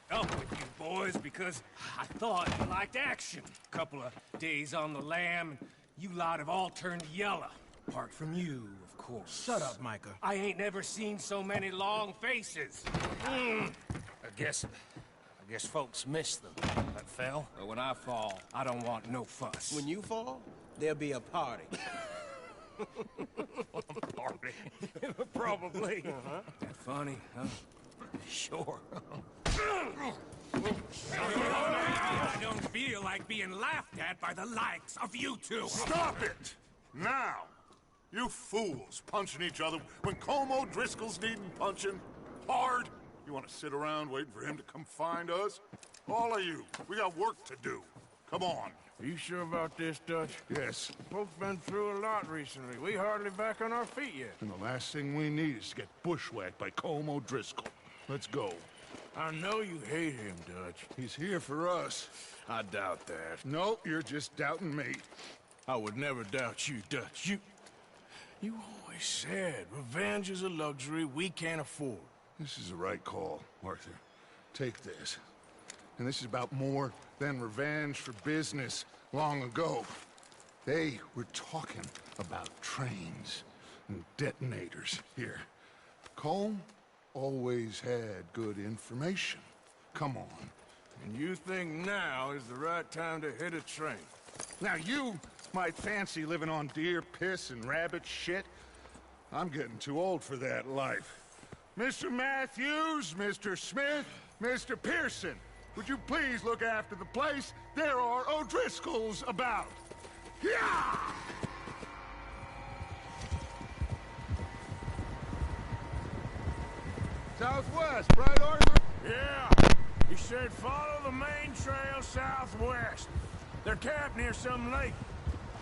Up with you boys because I thought you liked action. Couple of days on the lam, and you lot have all turned yellow. Apart from you, of course. Shut up, Micah. I ain't never seen so many long faces. I guess folks miss them. That fell. But when I fall, I don't want no fuss. When you fall, there'll be a party. Party? Probably. That funny, huh? Sure. I don't feel like being laughed at by the likes of you two. Stop it! Now! You fools punching each other when Como Driscoll's needing punching. Hard! You want to sit around waiting for him to come find us? All of you, we got work to do. Come on. Are you sure about this, Dutch? Yes. Folks been through a lot recently. We hardly back on our feet yet. And the last thing we need is to get bushwhacked by Como Driscoll. Let's go. I know you hate him, Dutch. He's here for us. I doubt that. No, you're just doubting me. I would never doubt you, Dutch. You always said revenge is a luxury we can't afford. This is the right call, Arthur. Take this. And this is about more than revenge for business long ago. They were talking about trains and detonators here. Colm always had good information. Come on. And you think now is the right time to hit a train? Now you might fancy living on deer piss and rabbit shit. I'm getting too old for that life. Mr. Matthews, Mr. Smith, Mr. Pearson, would you please look after the place? There are O'Driscolls about. Yeah! Southwest, right, Arthur? Yeah. He said follow the main trail southwest. They're camped near some lake.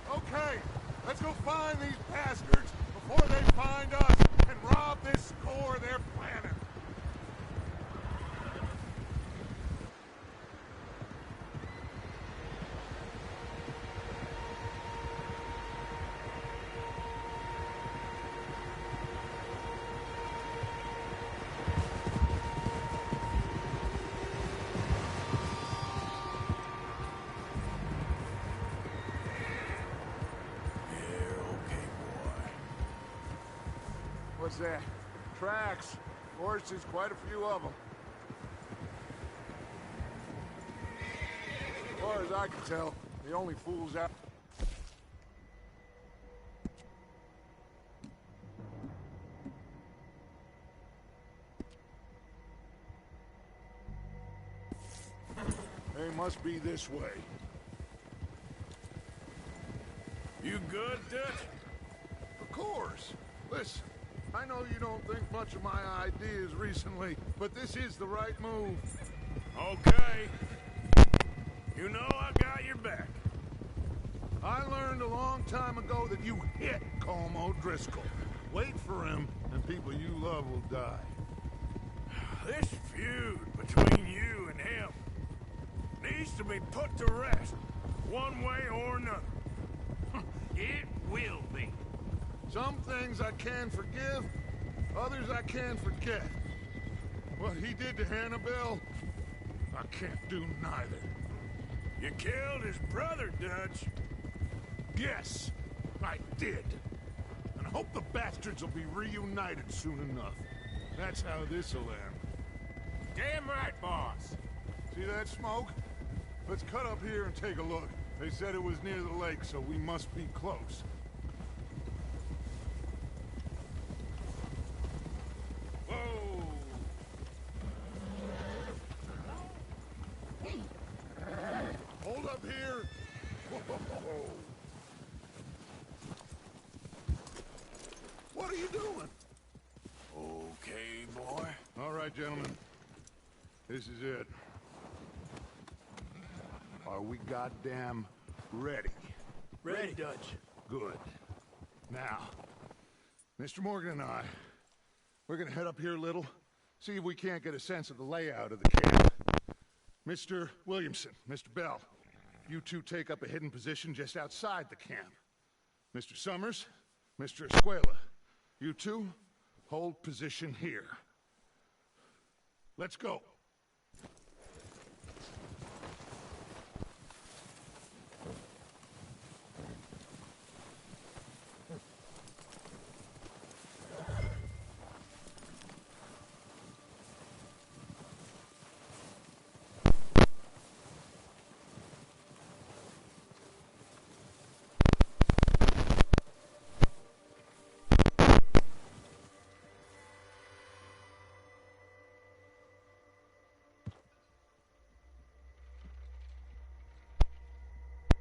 Okay, let's go find these bastards before they find us and rob this score they're planning. What's that? Tracks. Horses, quite a few of them. As far as I can tell, the only fools out... They must be this way. You good, Dutch? Of course. Listen, I know you don't think much of my ideas recently, but this is the right move. Okay. You know I got your back. I learned a long time ago that you hit Colm O'Driscoll. Wait for him, and people you love will die. This feud between you and him needs to be put to rest, one way or another. It will be. Some things I can forgive, others I can't forget. What he did to Hannibal, I can't do neither. You killed his brother, Dutch. Yes, I did. And I hope the bastards will be reunited soon enough. That's how this'll end. Damn right, boss. See that smoke? Let's cut up here and take a look. They said it was near the lake, so we must be close. Whoa! Hold up here! Whoa. What are you doing? Okay, boy. All right, gentlemen. This is it. Are we goddamn ready? Ready, Dutch. Good. Now, Mr. Morgan and I, we're gonna head up here a little, see if we can't get a sense of the layout of the camp. Mr. Williamson, Mr. Bell, you two take up a hidden position just outside the camp. Mr. Summers, Mr. Escuela, you two hold position here. Let's go.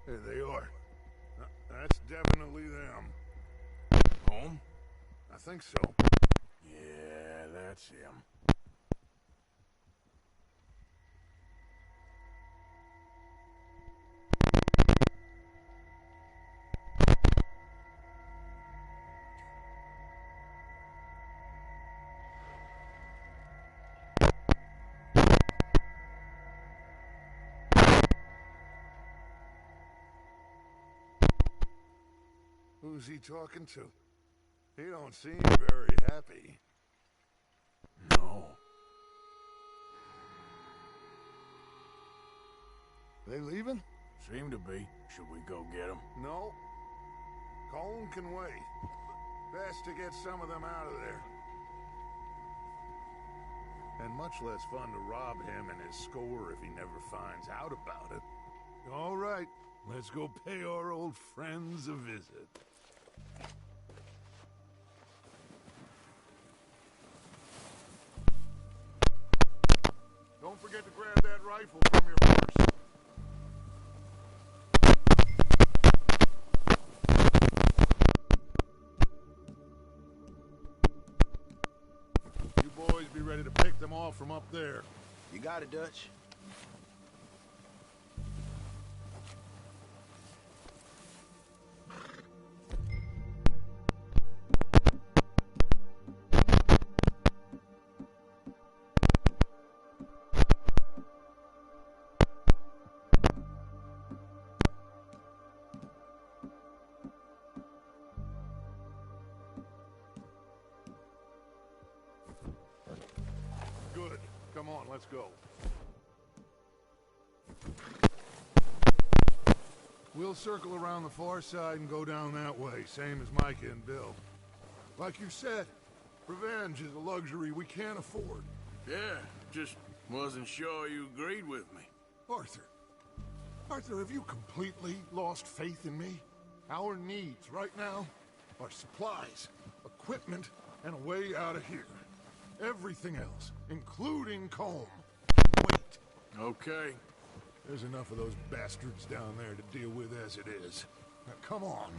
There they are. That's definitely them. Home? I think so. Yeah, that's him. Who's he talking to? He don't seem very happy. No. They leaving? Seem to be. Should we go get them? No. Colm can wait. Best to get some of them out of there. And much less fun to rob him and his score if he never finds out about it. All right, let's go pay our old friends a visit. Don't forget to grab that rifle from your horse. You boys be ready to them off from up there. You got it, Dutch. Good. Come on, let's go. We'll circle around the far side and go down that way, same as Micah and Bill. Like you said, revenge is a luxury we can't afford. Yeah, just wasn't sure you agreed with me. Arthur, have you completely lost faith in me? Our needs right now are supplies, equipment, and a way out of here. Everything else, including Combe, can wait. Okay. There's enough of those bastards down there to deal with as it is. Now, come on.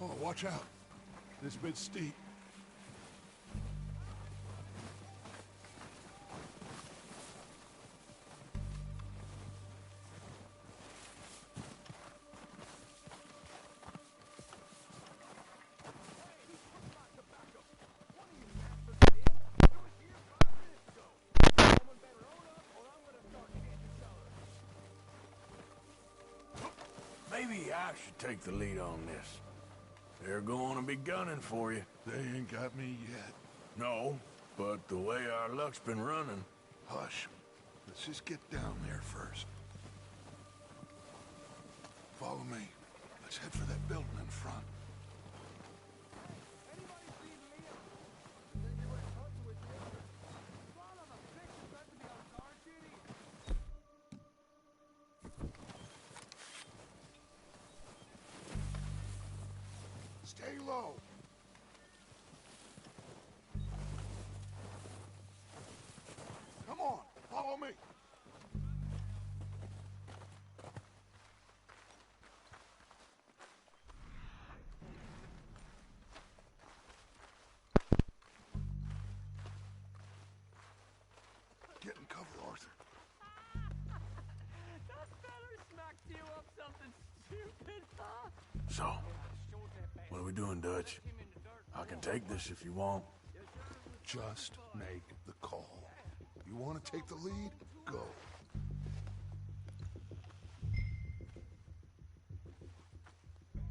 Oh, watch out. This bit's steep. Maybe I should take the lead on this. They're going to be gunning for you. They ain't got me yet. No, but the way our luck's been running... Hush. Let's just get down there first. Follow me. Let's head for that building in front. Stay low. Come on, follow me. Get in cover, Arthur. That feller smacked you up something stupid, huh? So, what are we doing, Dutch? I can take this if you want. Just make the call. You want to take the lead? Go.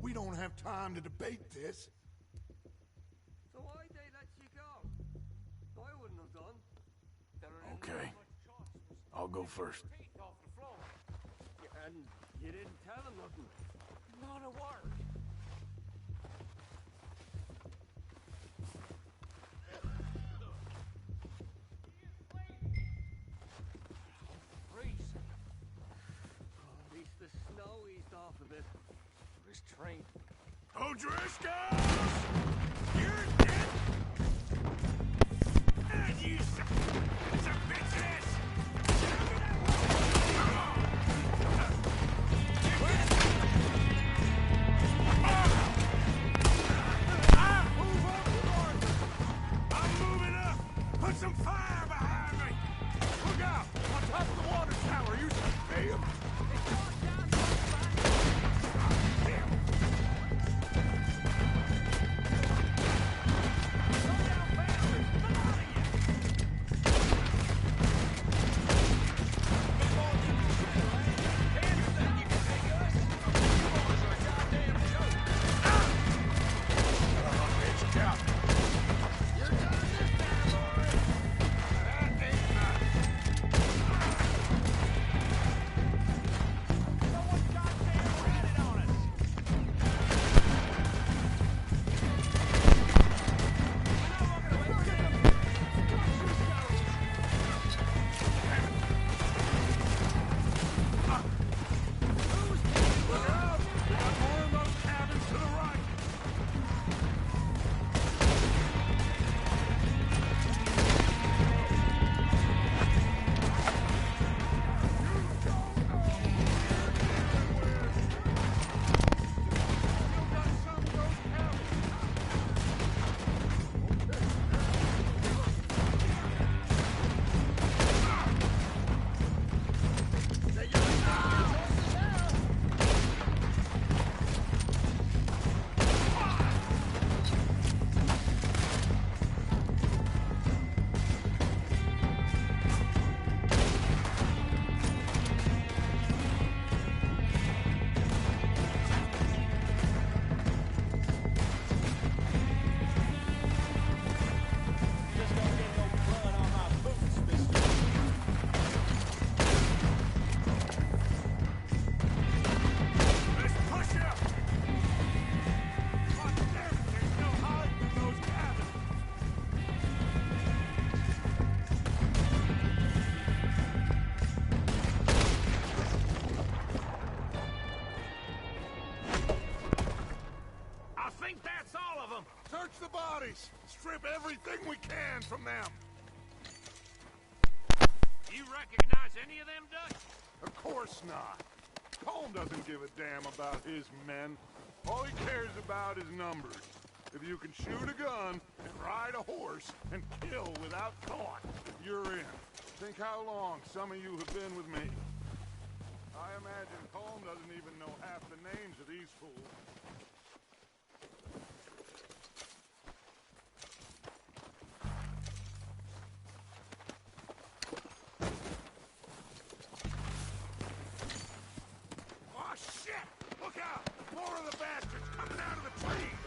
We don't have time to debate this. So why they let you go? I wouldn't have done. Okay. I'll go first. And you didn't tell him nothing. Not a word. Freezing. At least the snow eased off a bit. For his train. O'Driscoll! You're dead! And you it's a bitches! I'm moving up! Put some fire behind me! Look out! On top of the water tower, you should pay him! sign from them. You recognize any of them, Dutch? Of course not. Colm doesn't give a damn about his men. All he cares about is numbers. If you can shoot a gun and ride a horse and kill without thought, you're in. Think how long some of you have been with me. I imagine Colm doesn't even know half the names of these fools. Oh, shit! Look out! More of the bastards coming out of the trees!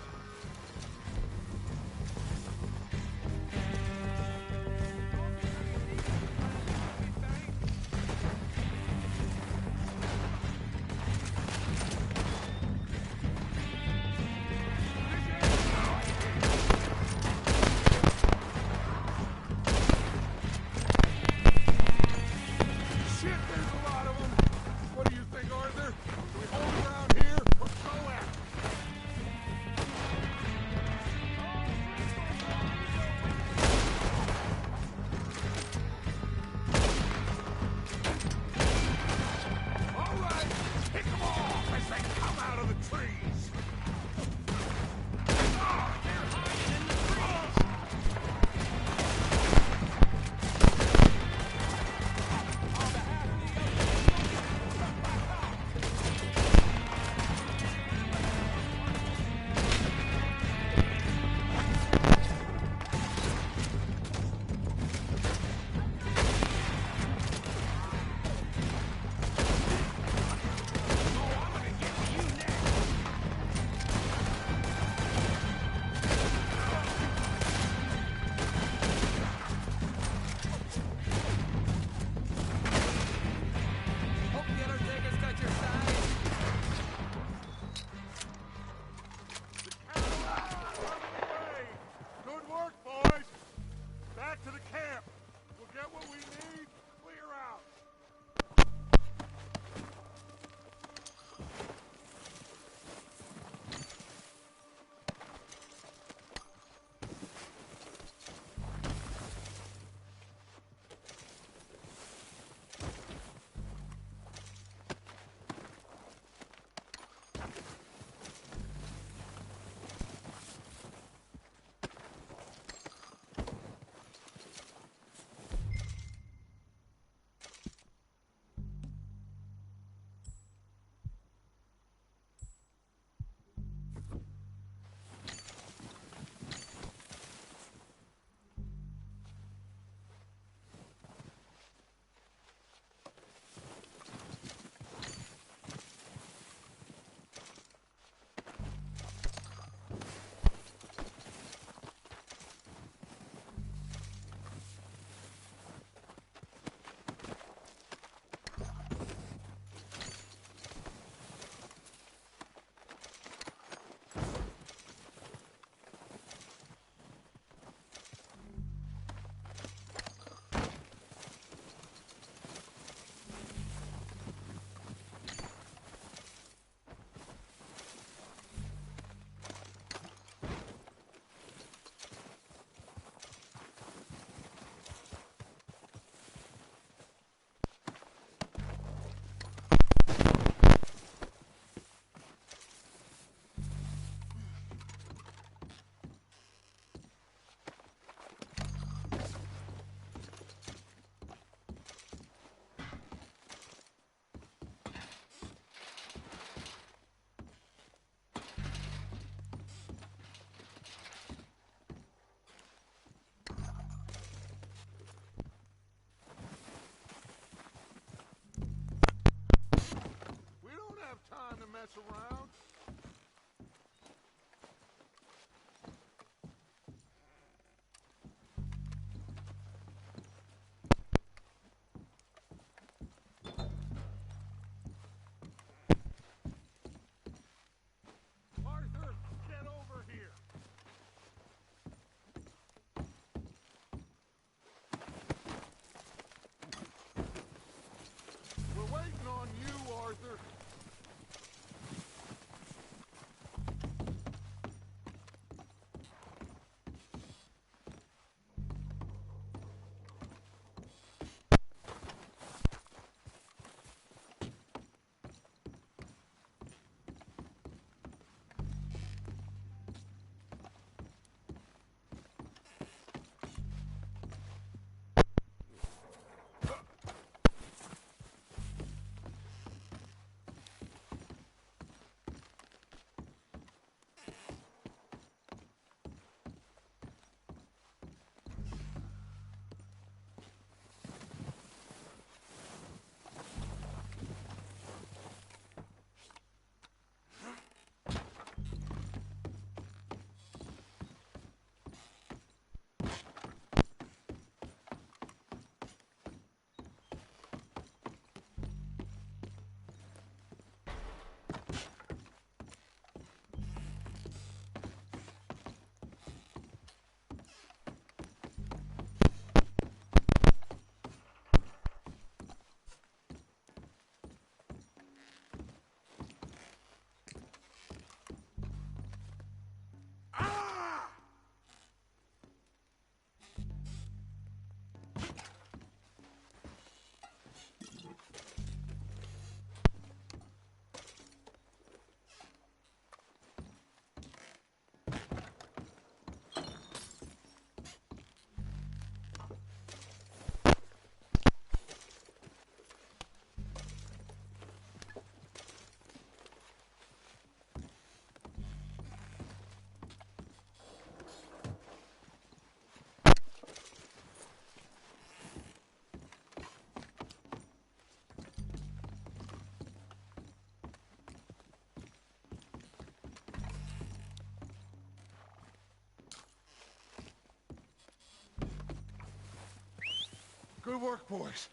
Good work, boys.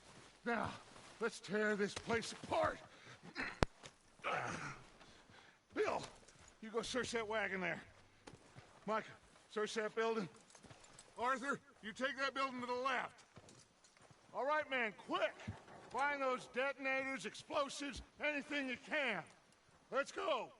Now, let's tear this place apart. Bill, you go search that wagon there. Mike, search that building. Arthur, you take that building to the left. All right, man, quick! Find those detonators, explosives, anything you can. Let's go!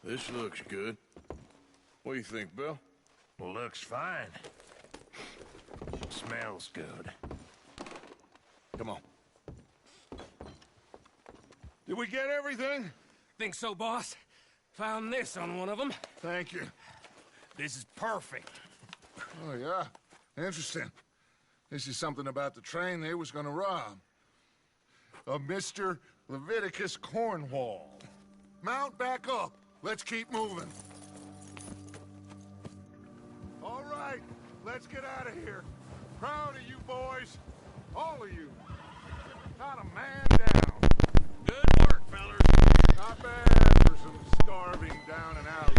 This looks good. What do you think, Bill? Looks fine. Smells good. Come on. Did we get everything? Think so, boss. Found this on one of them. Thank you. This is perfect. Oh, yeah? Interesting. This is something about the train they was gonna rob. Of Mr. Leviticus Cornwall. Mount back up. Let's keep moving. All right, let's get out of here. Proud of you boys. All of you. Not a man down. Good work, fellers. Not bad for some starving down and out.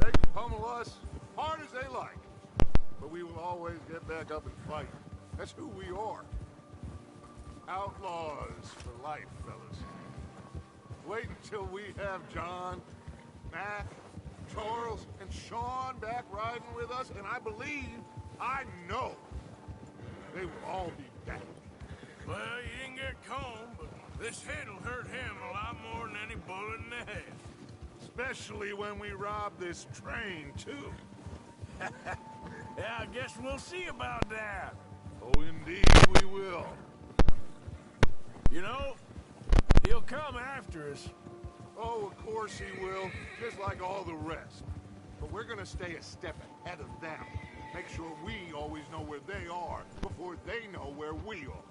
They can pummel us hard as they like. But we will always get back up and fight. That's who we are. Outlaws for life, fellas. Wait until we have John, Mac, Charles, and Sean back riding with us, and I know, they will all be back. Well, you didn't get Combe, but this hit'll hurt him a lot more than any bullet in the head. Especially when we rob this train, too. Yeah, I guess we'll see about that. Oh, indeed we will. You know, he'll come after us. Oh, of course he will, just like all the rest. But we're gonna stay a step ahead of them. Make sure we always know where they are before they know where we are.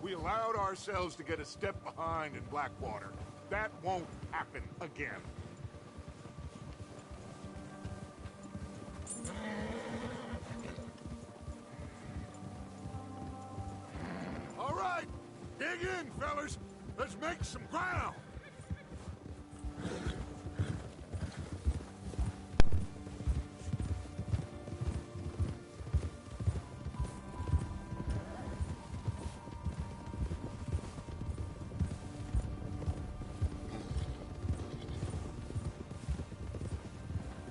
We allowed ourselves to get a step behind in Blackwater. That won't happen again. All right, dig in, fellas. Let's make some ground.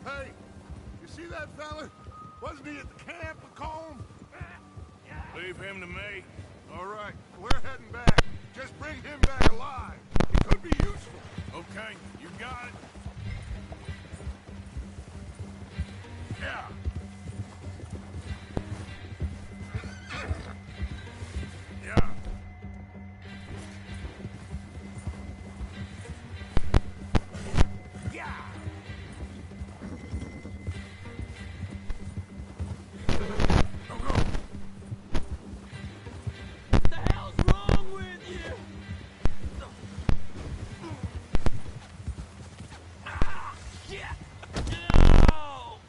Hey, you see that fella? Wasn't he at the camp with Combe? Leave him to me. All right, we're heading back. Just bring him back alive. He could be useful. Okay, you got it. Yeah. Yeah. Yeah. What the hell's wrong with you? Ah, shit! No!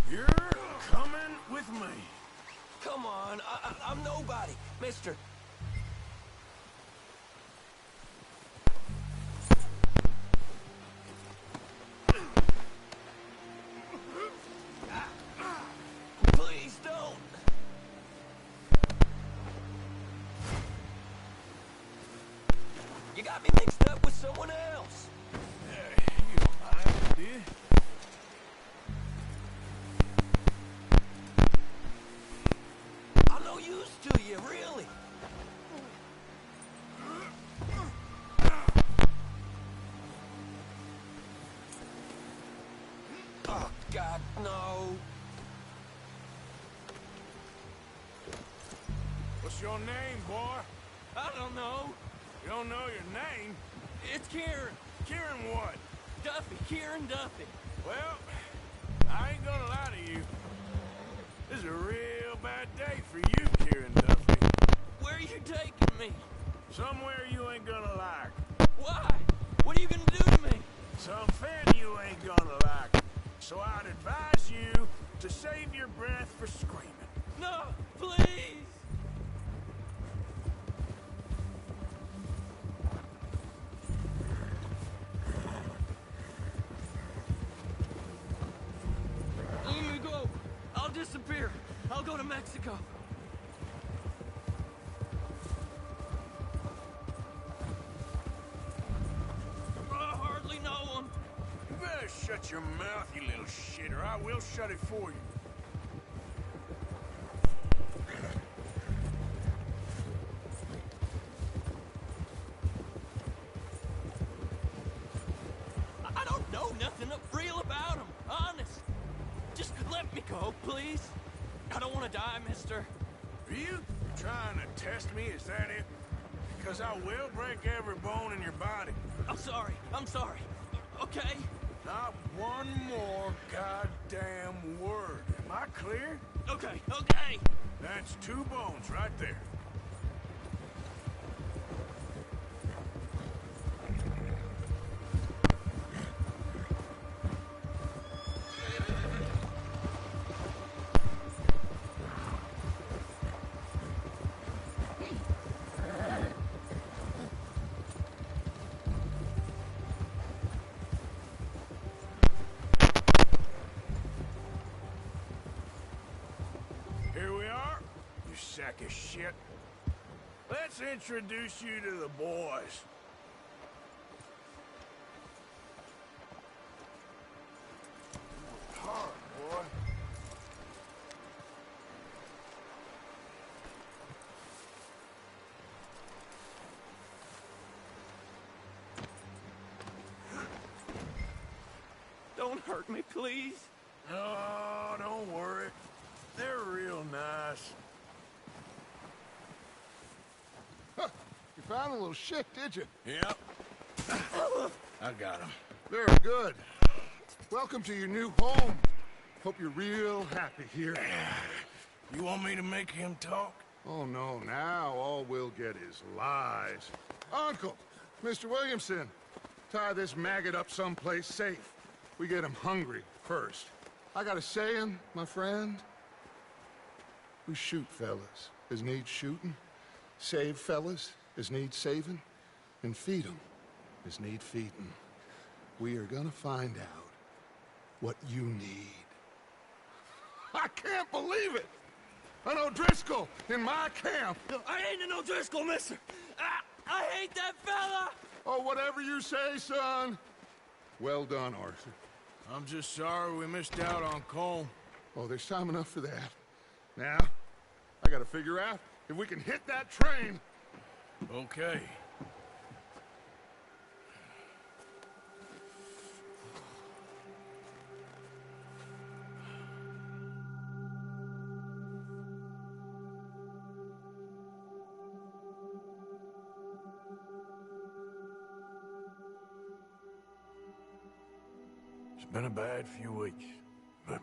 You're coming with me. Come on, I'm nobody, mister. Please don't. You got me mixed up with someone else. You don't mind, do you? I'm no use to you, really. Oh, God, no. What's your name, boy? I don't know. You don't know your name? It's Kieran. Kieran what? Duffy. Kieran Duffy. Well, I ain't gonna lie to you. This is a real bad day for you, Kieran Duffy. Where are you taking me? Somewhere you ain't gonna like. Why? What are you gonna do to me? Something you ain't gonna like. So I'd advise you to save your breath for screaming. No, please. Let me go. I'll disappear. I'll go to Mexico. I hardly know him. You better shut your mouth, you little shit, or I will shut it for you. please? I don't want to die, mister. Are you trying to test me? Is that it? Because I will break every bone in your body. I'm sorry. Okay? Not one more goddamn word. Am I clear? Okay. That's 2 bones right there. Here we are, you sack of shit. Let's introduce you to the boys. Hard, boy. Don't hurt me, please. Oh, don't worry. They're real nice. Huh, you found a little shit, did you? Yep. I got him. Very good. Welcome to your new home. Hope you're real happy here. You want me to make him talk? Oh, no, now all we'll get is lies. Uncle, Mr. Williamson, tie this maggot up someplace safe. We get him hungry first. I got a saying, my friend. We shoot fellas as need shooting, save fellas as need saving, and feed 'em as need feeding. We are gonna find out what you need. I can't believe it! An O'Driscoll in my camp! I ain't an O'Driscoll, mister! I hate that fella! Oh, whatever you say, son. Well done, Arthur. I'm just sorry we missed out on Cole. Oh, there's time enough for that. Now, I gotta figure out if we can hit that train. Okay. It's been a bad few weeks, but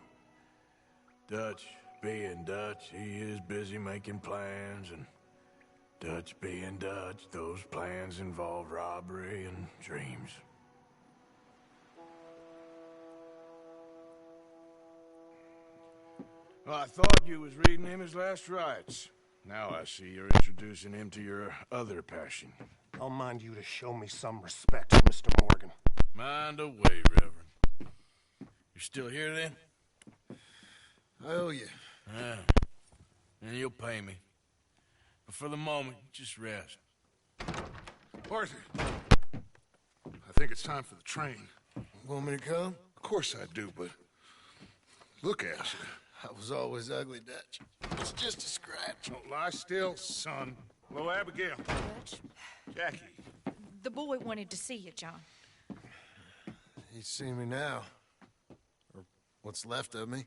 Dutch being Dutch, he is busy making plans, and Dutch being Dutch, those plans involve robbery and dreams. Well, I thought you was reading him his last rites. Now I see you're introducing him to your other passion. I'll mind you to show me some respect, Mr. Morgan. Mind away, Reverend. You still here, then? I owe you. Yeah. And you'll pay me. But for the moment, just rest. Arthur, I think it's time for the train. Want me to come? Of course I do, but look at you. I was always ugly, Dutch. It's just a scratch. Don't lie still, son. Hello, Abigail. Dutch, Jackie. the boy wanted to see you, John. He's seen me now. Or what's left of me.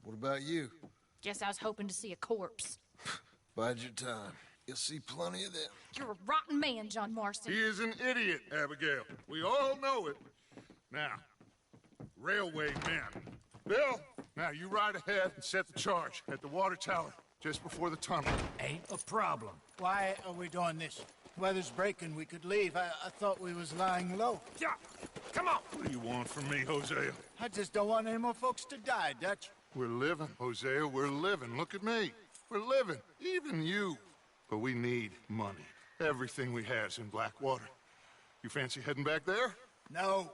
What about you? Guess I was hoping to see a corpse. Bide your time. You'll see plenty of them. You're a rotten man, John Marston. He is an idiot, Abigail. We all know it. Now, railway men. Bill, now you ride ahead and set the charge at the water tower just before the tunnel. Ain't a problem. Why are we doing this? Weather's breaking, we could leave. I thought we was lying low. Yeah, come on. What do you want from me, Hosea? I just don't want any more folks to die, Dutch. We're living, Hosea, we're living. Look at me. We're living, even you. But we need money. Everything we have's in Blackwater. You fancy heading back there? No.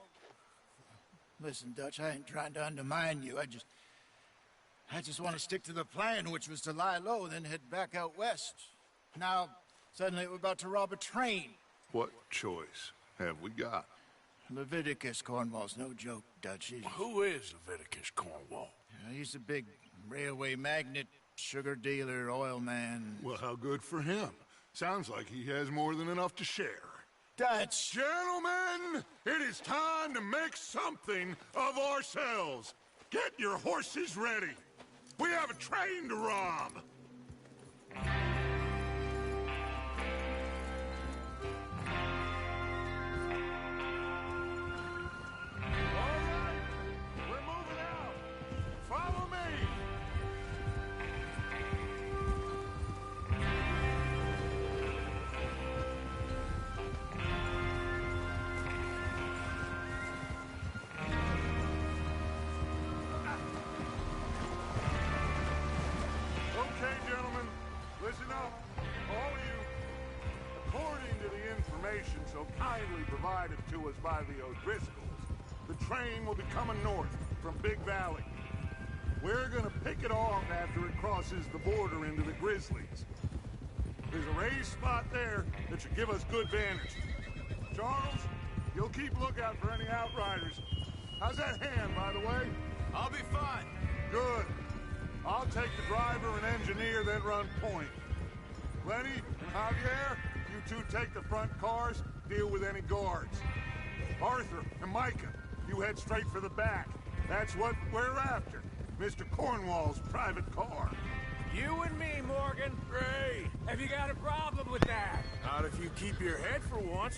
Listen, Dutch, I ain't trying to undermine you. I just want to stick to the plan, which was to lie low, then head back out west. Now, suddenly we're about to rob a train. What choice have we got? Leviticus Cornwall's no joke, Dutch. Who is Leviticus Cornwall? He's a big railway magnate, sugar dealer, oil man. Well, how good for him. Sounds like he has more than enough to share. Dutch! Gentlemen, it is time to make something of ourselves. Get your horses ready. We have a train to rob. So kindly provided to us by the O'Driscolls, the train will be coming north from Big Valley. We're gonna pick it off after it crosses the border into the Grizzlies. There's a raised spot there that should give us good vantage. Charles, you'll keep lookout for any outriders. How's that hand, by the way? I'll be fine. Good. I'll take the driver and engineer, then run point. Lenny and Javier, you two take the front cars, deal with any guards. Arthur and Micah, you head straight for the back. That's what we're after. Mr. Cornwall's private car. You and me, Morgan. Great. Have you got a problem with that? Not if you keep your head for once.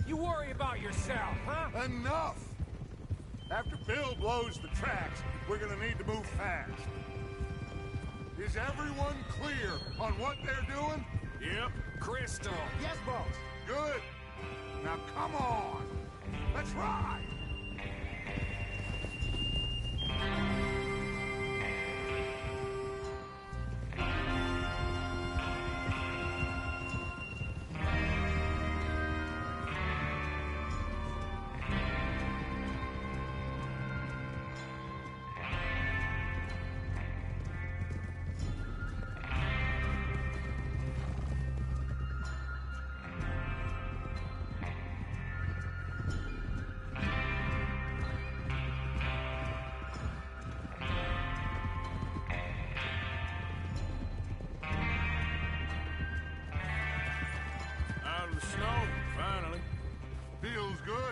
You worry about yourself, huh? Enough! After Bill blows the tracks, we're gonna need to move fast. Is everyone clear on what they're doing? Yep. Crystal. Yes, boss. Good. Now come on. Let's ride.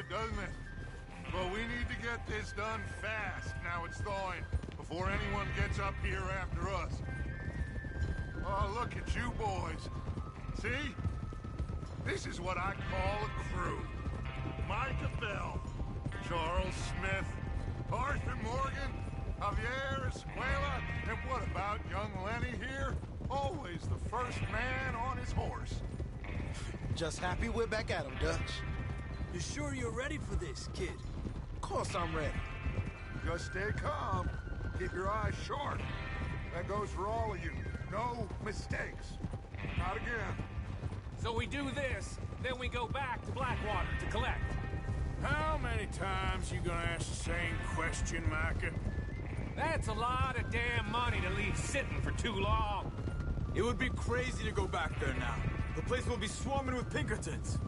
Doesn't it? But we need to get this done fast, now it's thawing, before anyone gets up here after us. Oh, look at you boys. See? This is what I call a crew. Micah Bell, Charles Smith, Arthur Morgan, Javier Escuela, and what about young Lenny here? Always the first man on his horse. Just happy we're back at him, Dutch. You sure you're ready for this, kid? Of course I'm ready. Just stay calm. Keep your eyes sharp. That goes for all of you. No mistakes. Not again. So we do this, then we go back to Blackwater to collect. How many times you gonna ask the same question, Micah? That's a lot of damn money to leave sitting for too long. It would be crazy to go back there now. The place will be swarming with Pinkertons.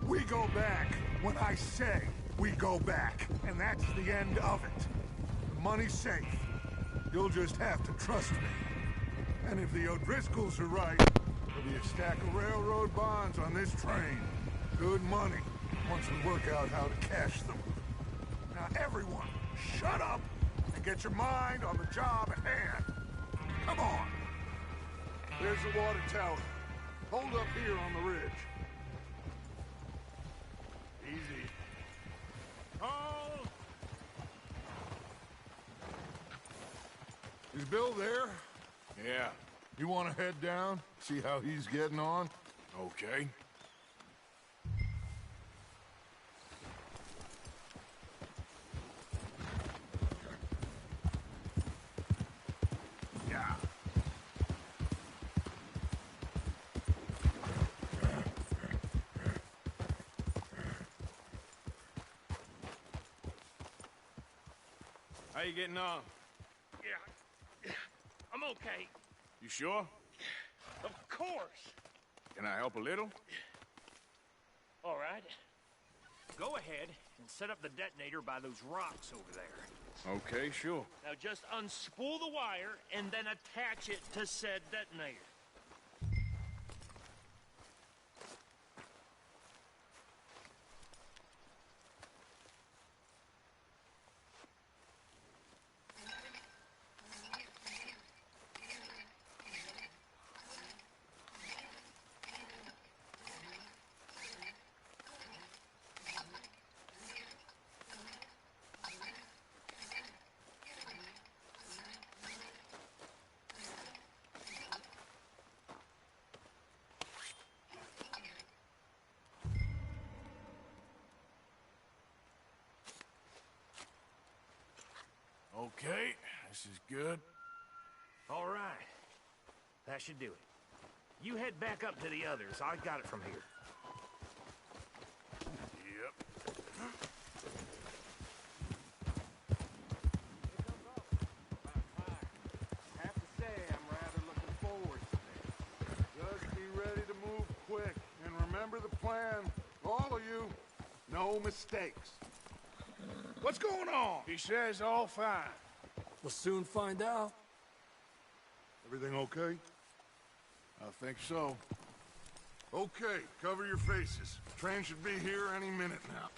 We go back when I say we go back, and that's the end of it. The money's safe. You'll just have to trust me. And if the O'Driscolls are right, there'll be a stack of railroad bonds on this train. Good money, once we work out how to cash them. Now everyone, shut up and get your mind on the job at hand. Come on. There's the water tower. Hold up here on the ridge. Easy. Hold! Is Bill there? Yeah. You want to head down? See how he's getting on? Okay. Yeah. How you getting on? Yeah. I'm okay. You sure? Of course. Can I help a little? All right. Go ahead and set up the detonator by those rocks over there. Okay, sure. Now just unspool the wire and then attach it to said detonator. Okay, this is good. All right. That should do it. You head back up to the others. I got it from here. Yep. Have to say, I'm rather looking forward to this. Just be ready to move quick, and remember the plan. All of you, no mistakes. What's going on? He says all fine. We'll soon find out. Everything okay? I think so. Okay, cover your faces. Train should be here any minute now.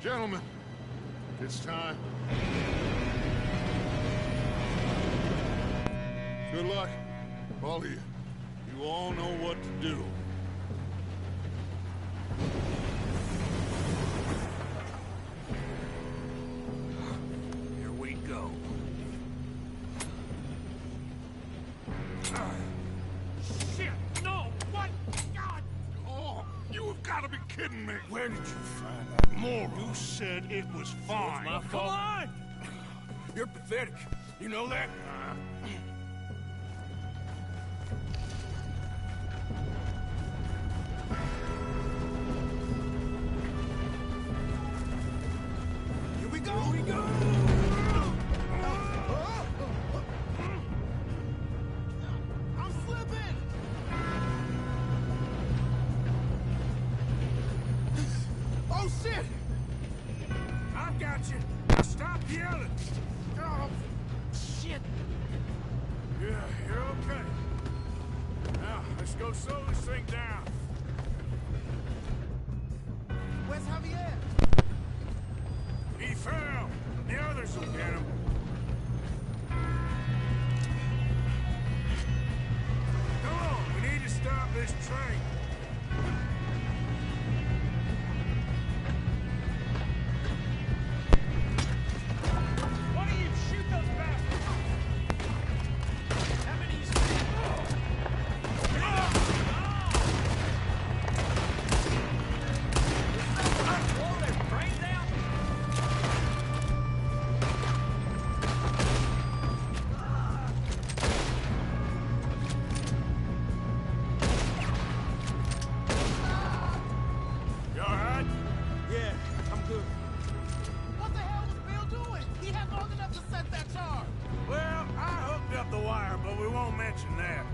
Gentlemen, it's time. Good luck, all of you. You all know what to do. Here we go. Shit! No! What? God! Oh, you have got to be kidding me. Where did you find that moron? You said it was fine. My fault. Come on! You're pathetic. You know that? Here we go! Here we go! I'm slipping! Oh, shit! I've got you. Now stop yelling. Oh, shit! Yeah, you're okay. Now, let's go slow this thing down. Where's Javier? He fell. The others will get him. Come on, we need to stop this train. Why don't you shoot those bastards? How many blow their brains out? You all right? Yeah, I'm good. What the hell was Bill doing? He had long enough to set that charge. Well, I hooked up the wire, but we won't mention that.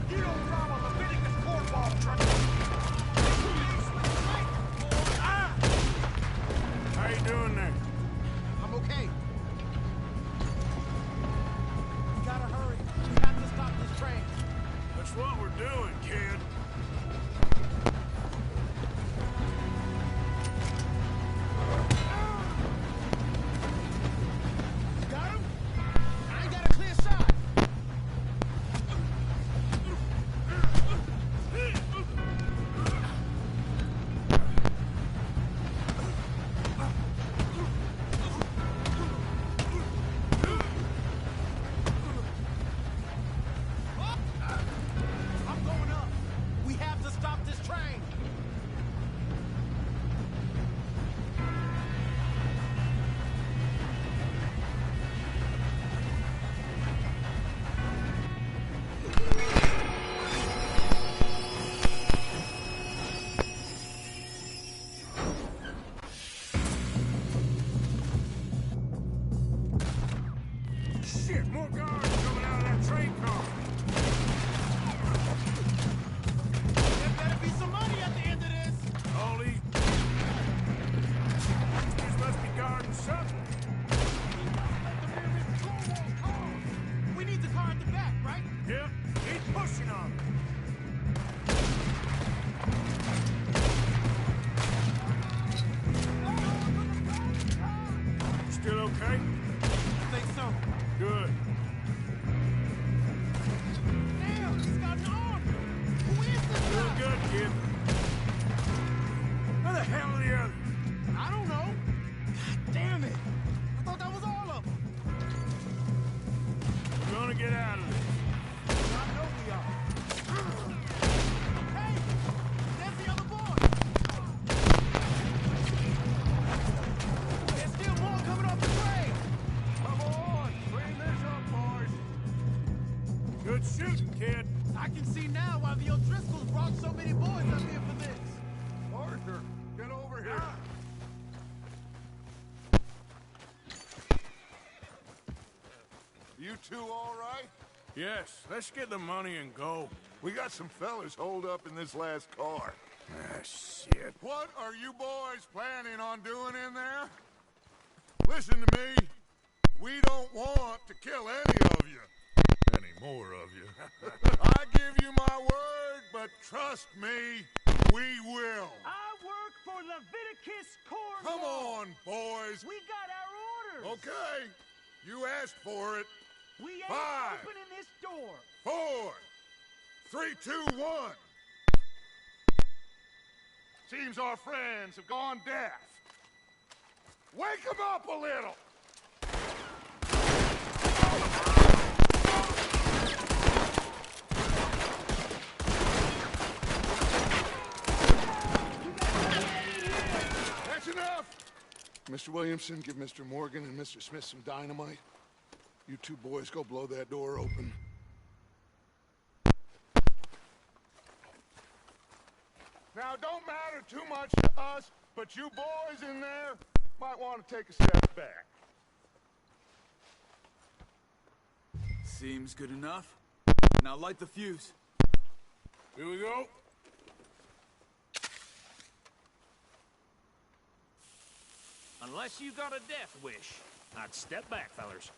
You don't follow Leviticus cornball truck. How you doing there? I'm okay. We gotta hurry. We have to stop this train. That's what we're doing, kid. Got him? I ain't got a clear shot. I'm going up. Good shooting, kid. I can see now why the O'Driscolls brought so many boys up here for this. Arthur, get over here. You two all right? Yes, let's get the money and go. We got some fellas holed up in this last car. Ah, shit. What are you boys planning on doing in there? Listen to me. We don't want to kill any of you. Any more of you. I give you my word, but trust me, we will. I work for Leviticus Corps. Come on, boys. We got our orders. Okay. You asked for it. We ain't 5, opening this door. 4, 3, 2, 1. Seems our friends have gone deaf. Wake them up a little. That's enough. Mr. Williamson, give Mr. Morgan and Mr. Smith some dynamite. You two boys go blow that door open. Now, don't matter too much to us, but you boys in there might want to take a step back. Seems good enough. Now light the fuse. Here we go. Unless you got a death wish, I'd step back, fellers.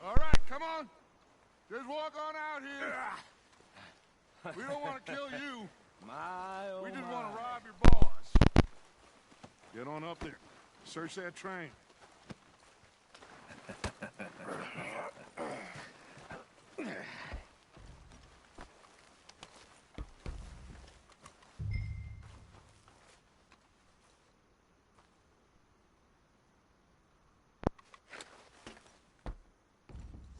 All right, come on. Just walk on out here. We don't want to kill you. We just want to rob your boss. Get on up there. Search that train.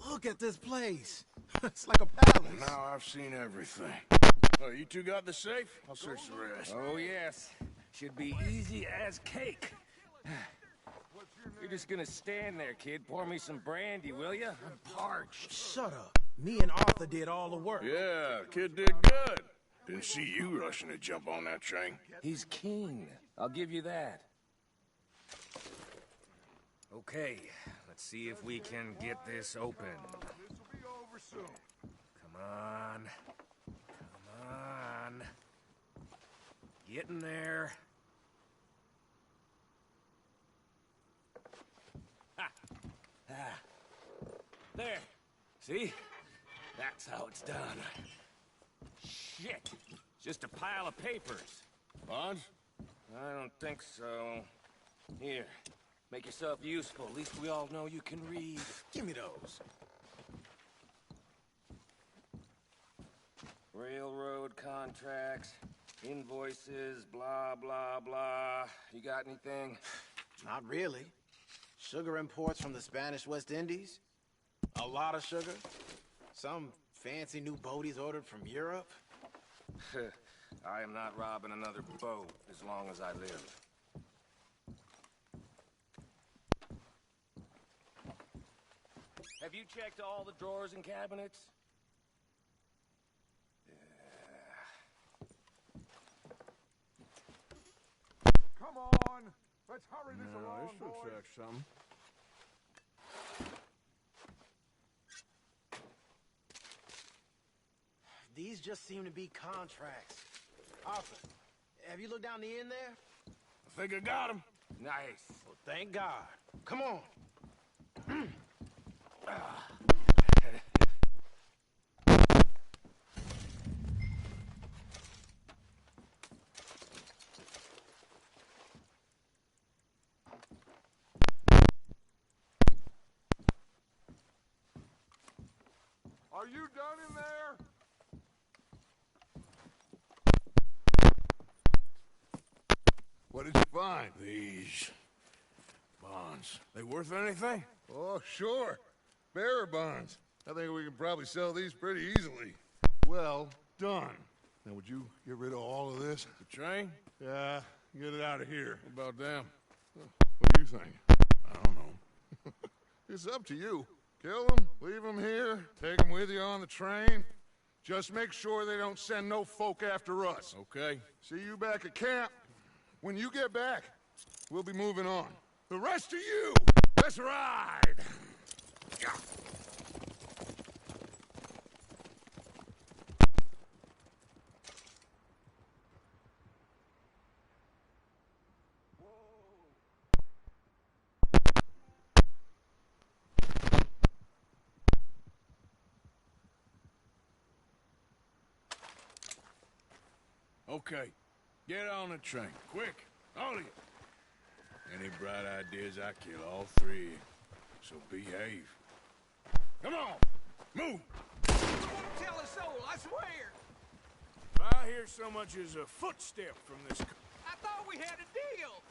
Look at this place. It's like a palace. Now I've seen everything. Oh, you two got the safe? I'll search the rest. Oh, yes. Should be easy as cake. You're just gonna stand there, kid. Pour me some brandy, will you? I'm parched. Shut up. Me and Arthur did all the work. Yeah, kid did good. Didn't see you rushing to jump on that train. He's king. I'll give you that. Okay, let's see if we can get this open. This will be over soon. Come on. Come on. Get in there. Ha! Ah. There. See? That's how it's done. Shit. Just a pile of papers. Bonds? I don't think so. Here. Make yourself useful. At least we all know you can read. Give me those. Railroad contracts, invoices, blah, blah, blah. You got anything? Not really. Sugar imports from the Spanish West Indies. A lot of sugar. Some fancy new boat he's ordered from Europe. I am not robbing another boat as long as I live. Have you checked all the drawers and cabinets? Come on. Let's hurry this along, this will boys. check some. These just seem to be contracts. Arthur, have you looked down the end there? I think I got him. Nice. Well, thank God. Come on. Are you done in there? What did you find? These bonds. They worth anything? Oh, sure. Bearer bonds. I think we can probably sell these pretty easily. Well done. Now, would you get rid of all of this? The train? Yeah, get it out of here. What about them? What do you think? I don't know. It's up to you. Kill them, leave them here, take them with you on the train. Just make sure they don't send no folk after us. Okay. See you back at camp. When you get back, we'll be moving on. The rest of you, let's ride! Yeah. Okay, get on the train, quick, all of you. Any bright ideas, I kill all three, so behave. Come on, move! I won't tell a soul, I swear! If I hear so much as a footstep from this... I thought we had a deal!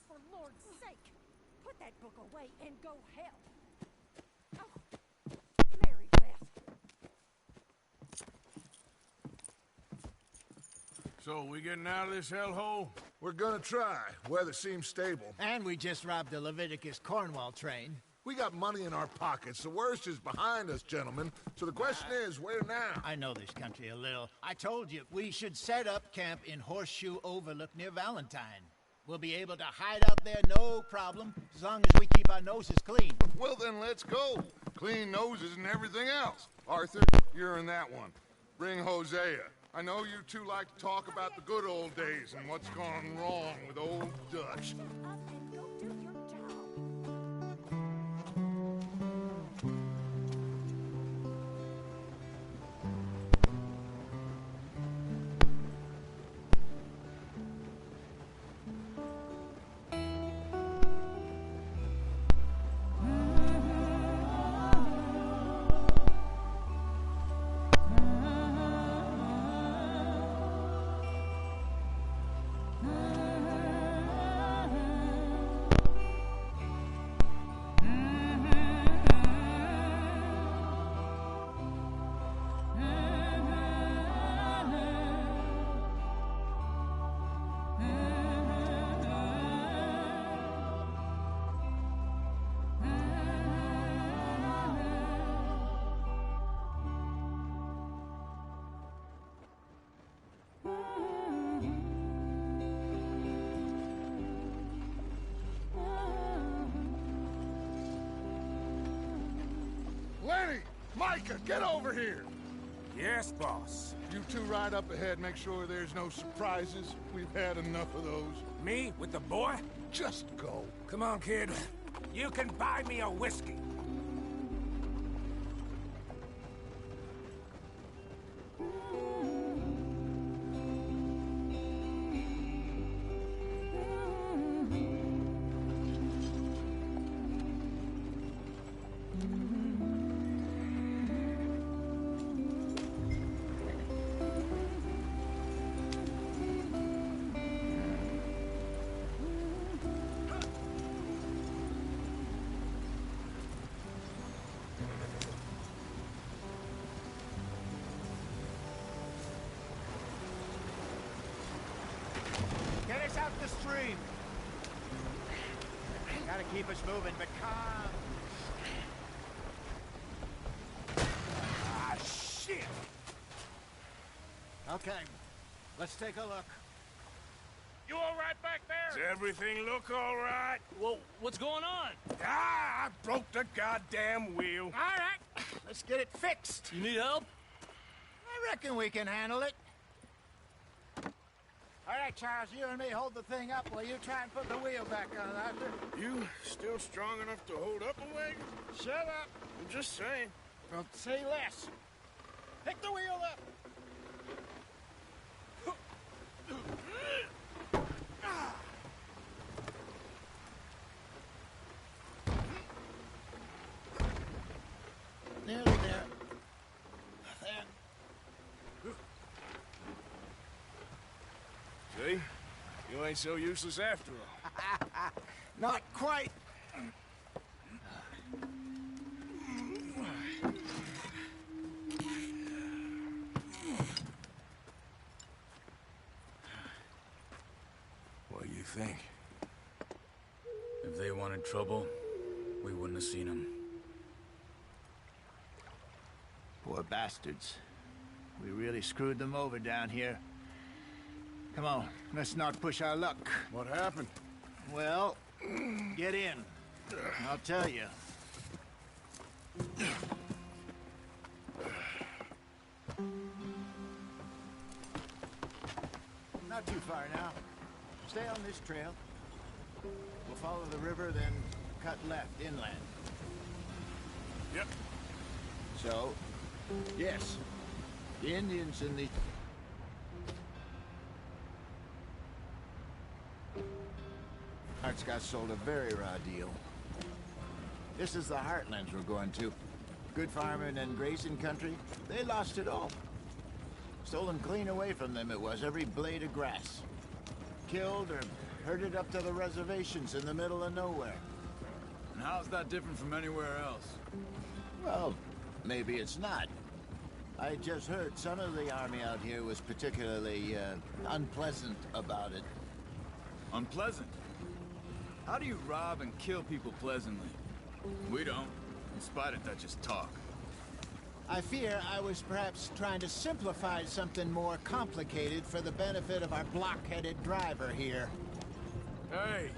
For Lord's sake, put that book away and go help. Oh, Mary Beth. So, we getting out of this hellhole? We're gonna try. Weather seems stable. And we just robbed the Leviticus Cornwall train. We got money in our pockets. The worst is behind us, gentlemen. So the question is, where now? I know this country a little. I told you, we should set up camp in Horseshoe Overlook near Valentine. We'll be able to hide out there, no problem, as long as we keep our noses clean. Well, then let's go. Clean noses and everything else. Arthur, you're in that one. Bring Hosea. I know you two like to talk about the good old days and what's gone wrong with old Dutch. Micah, get over here! Yes, boss. You two ride up ahead, make sure there's no surprises. We've had enough of those. Me with the boy? Just go. Come on, kid. You can buy me a whiskey. Get us out the stream. Gotta keep us moving, but calm. Ah, shit! Okay, let's take a look. You all right back there? Does everything look all right? Well, what's going on? Ah, I broke the goddamn wheel. All right, let's get it fixed. You need help? I reckon we can handle it. All right, Charles, you and me hold the thing up while you try and put the wheel back on, Arthur. You still strong enough to hold up a wagon? Shut up. I'm just saying. Well, say less. Pick the wheel up. Nearly there. There. See? You ain't so useless after all. Not quite. What do you think? If they wanted trouble, we wouldn't have seen them. Poor bastards. We really screwed them over down here. Come on, let's not push our luck. What happened? Well, get in. I'll tell you. Not too far now. Stay on this trail. We'll follow the river, then cut left inland. Yep. So, yes, the Indians in the... Hearts got sold a very raw deal. This is the heartlands we're going to. Good farming and grazing country, they lost it all. Stolen clean away from them it was, every blade of grass. Killed or herded up to the reservations in the middle of nowhere. And how's that different from anywhere else? Well, maybe it's not. I just heard some of the army out here was particularly unpleasant about it. Unpleasant? How do you rob and kill people pleasantly? We don't, in spite of Dutch's talk. I fear I was perhaps trying to simplify something more complicated for the benefit of our block-headed driver here. Hey,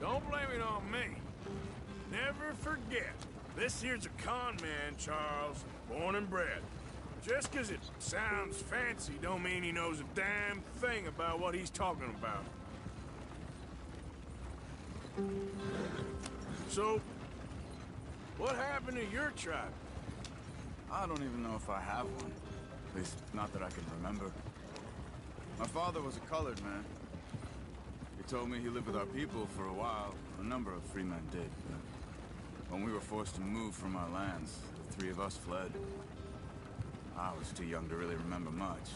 don't blame it on me. Never forget, this here's a con man, Charles, born and bred. Just 'cause it sounds fancy don't mean he knows a damn thing about what he's talking about. So, what happened to your tribe? I don't even know if I have one. At least, not that I can remember. My father was a colored man. He told me he lived with our people for a while. A number of free men did. But when we were forced to move from our lands, the three of us fled. I was too young to really remember much.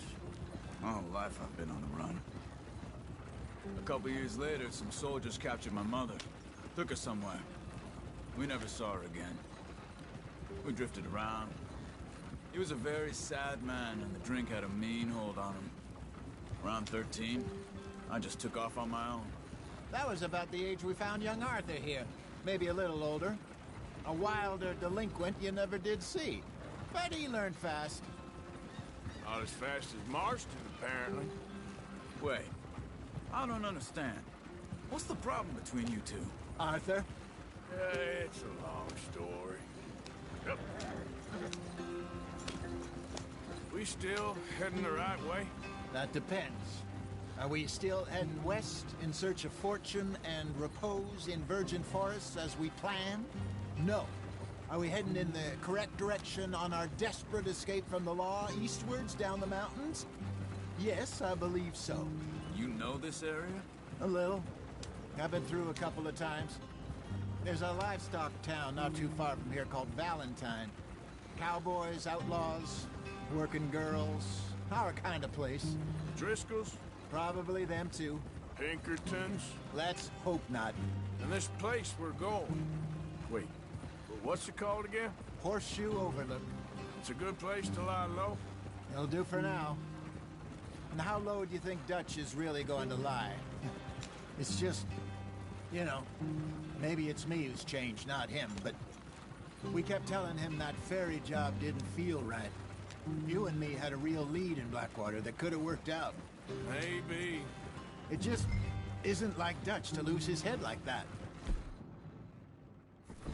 My whole life I've been on the run. A couple years later, some soldiers captured my mother. Took her somewhere. We never saw her again. We drifted around. He was a very sad man, and the drink had a mean hold on him. Around 13, I just took off on my own. That was about the age we found young Arthur here. Maybe a little older. A wilder delinquent you never did see. But he learned fast. Not as fast as Marston, apparently. Wait, I don't understand. What's the problem between you two? Arthur? It's a long story. Yep. We still heading the right way? That depends. Are we still heading west in search of fortune and repose in virgin forests as we planned? No. Are we heading in the correct direction on our desperate escape from the law eastwards down the mountains? Yes, I believe so. You know this area? A little. I've been through a couple of times. There's a livestock town not too far from here called Valentine. Cowboys, outlaws, working girls, our kind of place. Driscoll's? Probably them too. Pinkertons? Let's hope not. And this place we're going. Wait, what's it called again? Horseshoe Overlook. It's a good place to lie low? It'll do for now. And how low do you think Dutch is really going to lie? It's just, you know, maybe it's me who's changed, not him, but we kept telling him that ferry job didn't feel right. You and me had a real lead in Blackwater that could have worked out. Maybe. It just isn't like Dutch to lose his head like that.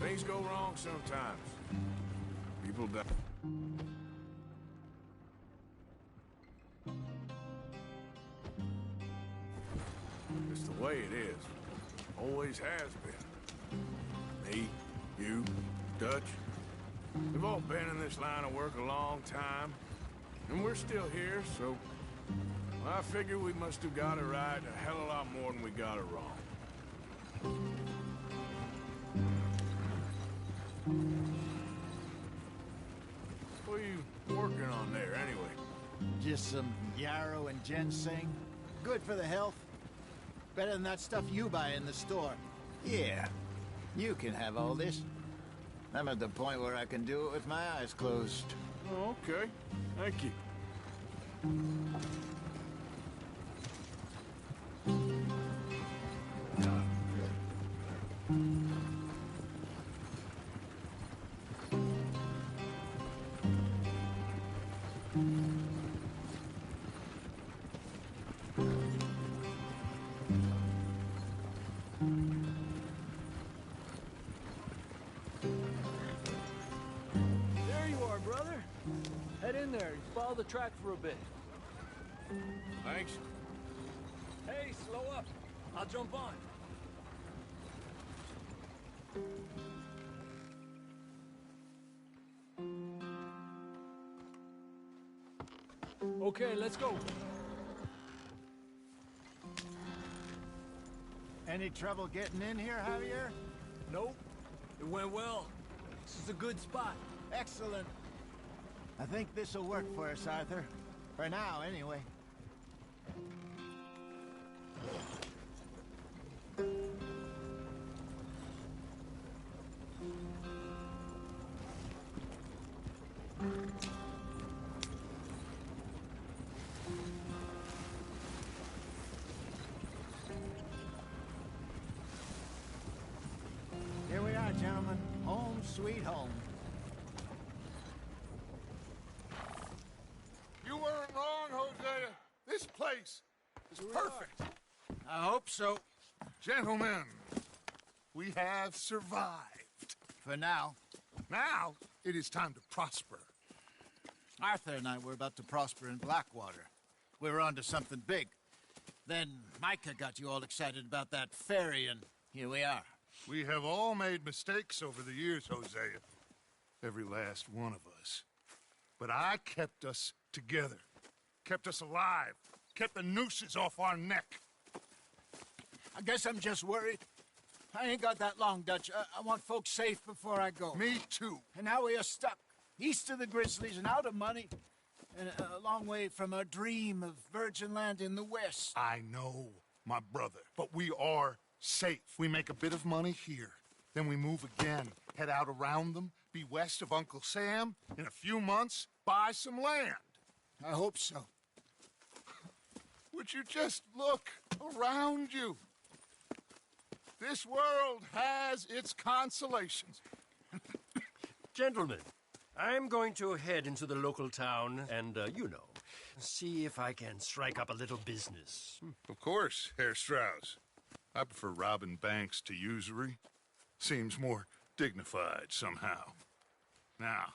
Things go wrong sometimes. People die. It's the way it is. Always has been. Me, you, Dutch. We've all been in this line of work a long time. And we're still here, so... I figure we must have got it right a hell of a lot more than we got it wrong. What are you working on there, anyway? Just some yarrow and ginseng. Good for the health. Better than that stuff you buy in the store. Yeah, you can have all this. I'm at the point where I can do it with my eyes closed. Oh, okay. Thank you. There you are, brother. Head in there. Follow the track for a bit. Thanks. Hey, slow up. I'll jump on. Okay, let's go. Any trouble getting in here, Javier? Nope. It went well. This is a good spot. Excellent. I think this'll work for us, Arthur. For now, anyway. Here we are, gentlemen. Home sweet home. You weren't wrong, Hosea. This place is perfect. I hope so. Gentlemen, we have survived. For now. Now, it is time to prosper. Arthur and I were about to prosper in Blackwater. We were onto something big. Then Micah got you all excited about that ferry, and here we are. We have all made mistakes over the years, Hosea. Every last one of us. But I kept us together. Kept us alive. Kept the nooses off our neck. I guess I'm just worried. I ain't got that long, Dutch. I want folks safe before I go. Me too. And now we are stuck. East of the Grizzlies and out of money. And a long way from our dream of virgin land in the west. I know, my brother. But we are safe. We make a bit of money here. Then we move again. Head out around them. Be west of Uncle Sam. In a few months, buy some land. I hope so. Would you just look around you? This world has its consolations. Gentlemen, I'm going to head into the local town and, see if I can strike up a little business. Of course, Herr Strauss. I prefer robbing banks to usury. Seems more dignified somehow. Now,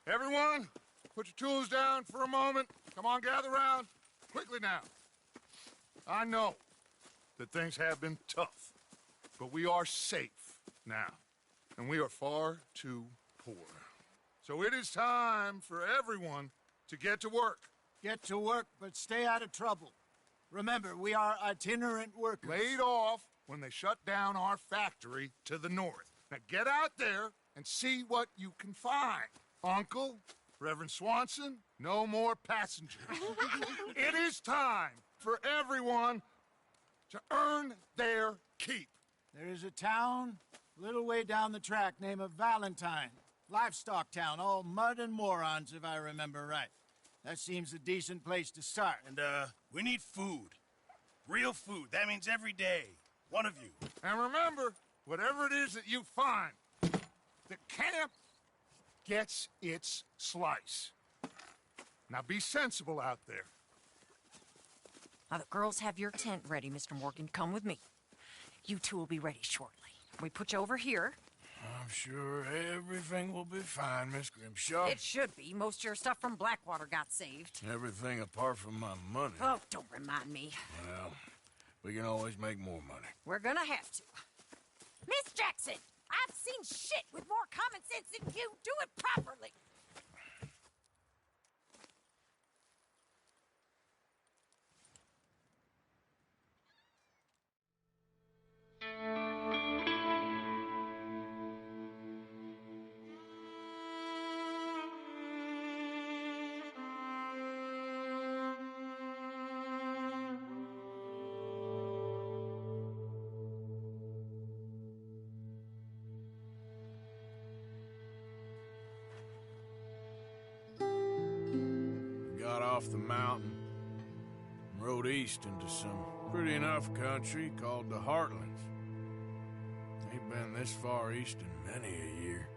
everyone, put your tools down for a moment. Come on, gather round. Quickly now. I know that things have been tough, but we are safe now, and we are far too poor. So it is time for everyone to get to work. Get to work, but stay out of trouble. Remember, we are itinerant workers. Laid off when they shut down our factory to the north. Now get out there and see what you can find. Uncle, Reverend Swanson, no more passengers. It is time for everyone to earn their keep. There is a town a little way down the track named Valentine. Livestock town, all mud and morons, if I remember right. That seems a decent place to start. And, we need food. Real food. That means every day. One of you. And remember, whatever it is that you find, the camp gets its slice. Now be sensible out there. Now, the girls have your tent ready, Mr. Morgan. Come with me. You two will be ready shortly. We put you over here. I'm sure everything will be fine, Miss Grimshaw. It should be. Most of your stuff from Blackwater got saved. Everything apart from my money. Oh, don't remind me. Well, we can always make more money. We're gonna have to. Miss Jackson, I've seen shit with more common sense than you. Do it properly. Got off the mountain and rode east into some pretty enough country called the Heartlands. Ain't been this far east in many a year.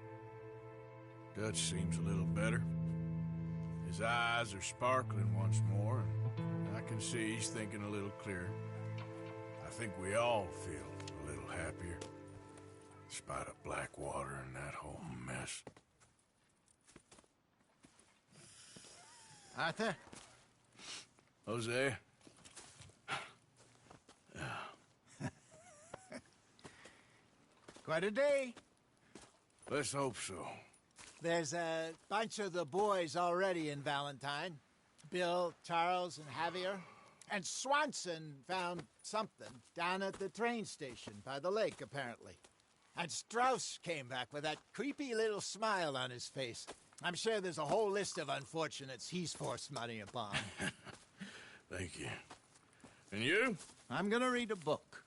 Dutch seems a little better. His eyes are sparkling once more, and I can see he's thinking a little clearer. I think we all feel a little happier, in spite of Blackwater and that whole mess. Arthur? Jose? Quite a day. Let's hope so. There's a bunch of the boys already in Valentine. Bill, Charles, and Javier. And Swanson found something down at the train station by the lake, apparently. And Strauss came back with that creepy little smile on his face. I'm sure there's a whole list of unfortunates he's forced money upon. Thank you. And you? I'm gonna read a book.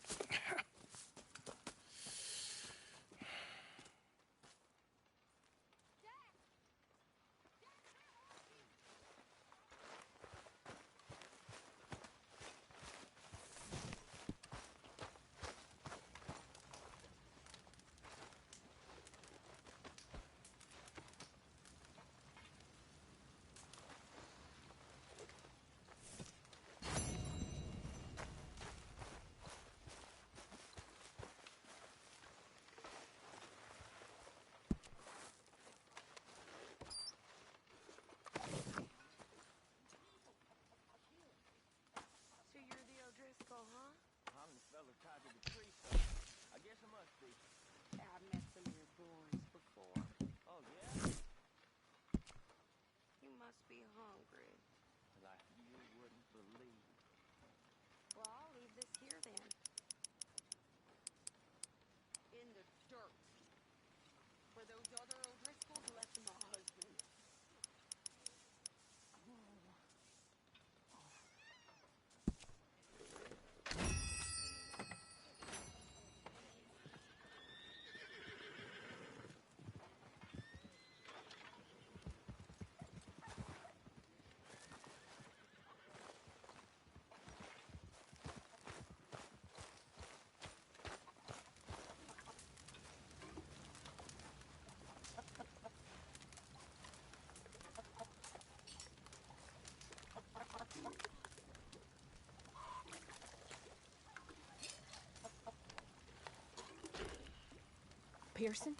Pearson?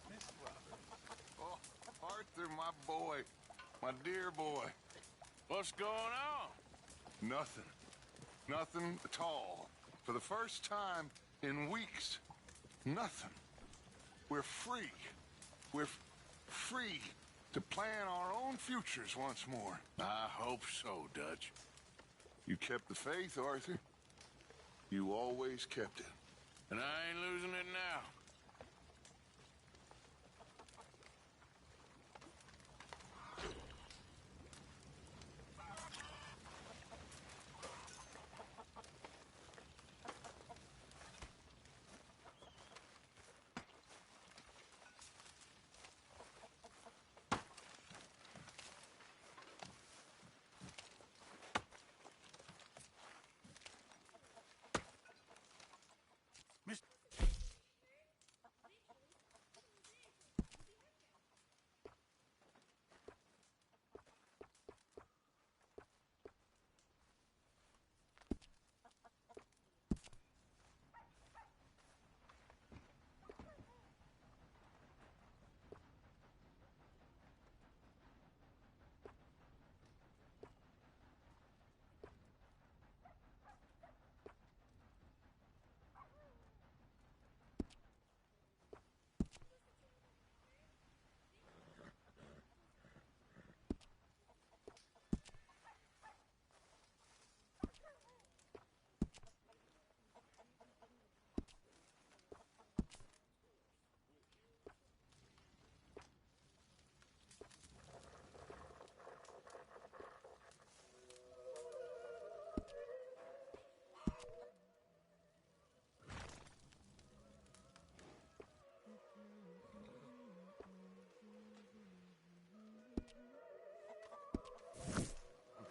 Miss Robert. Oh, Arthur, my boy. My dear boy. What's going on? Nothing. Nothing at all. For the first time in weeks, nothing. We're free. We're free to plan our own futures once more. I hope so, Dutch. You kept the faith, Arthur. You always kept it. And I ain't losing it now.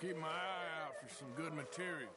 Keep my eye out for some good material.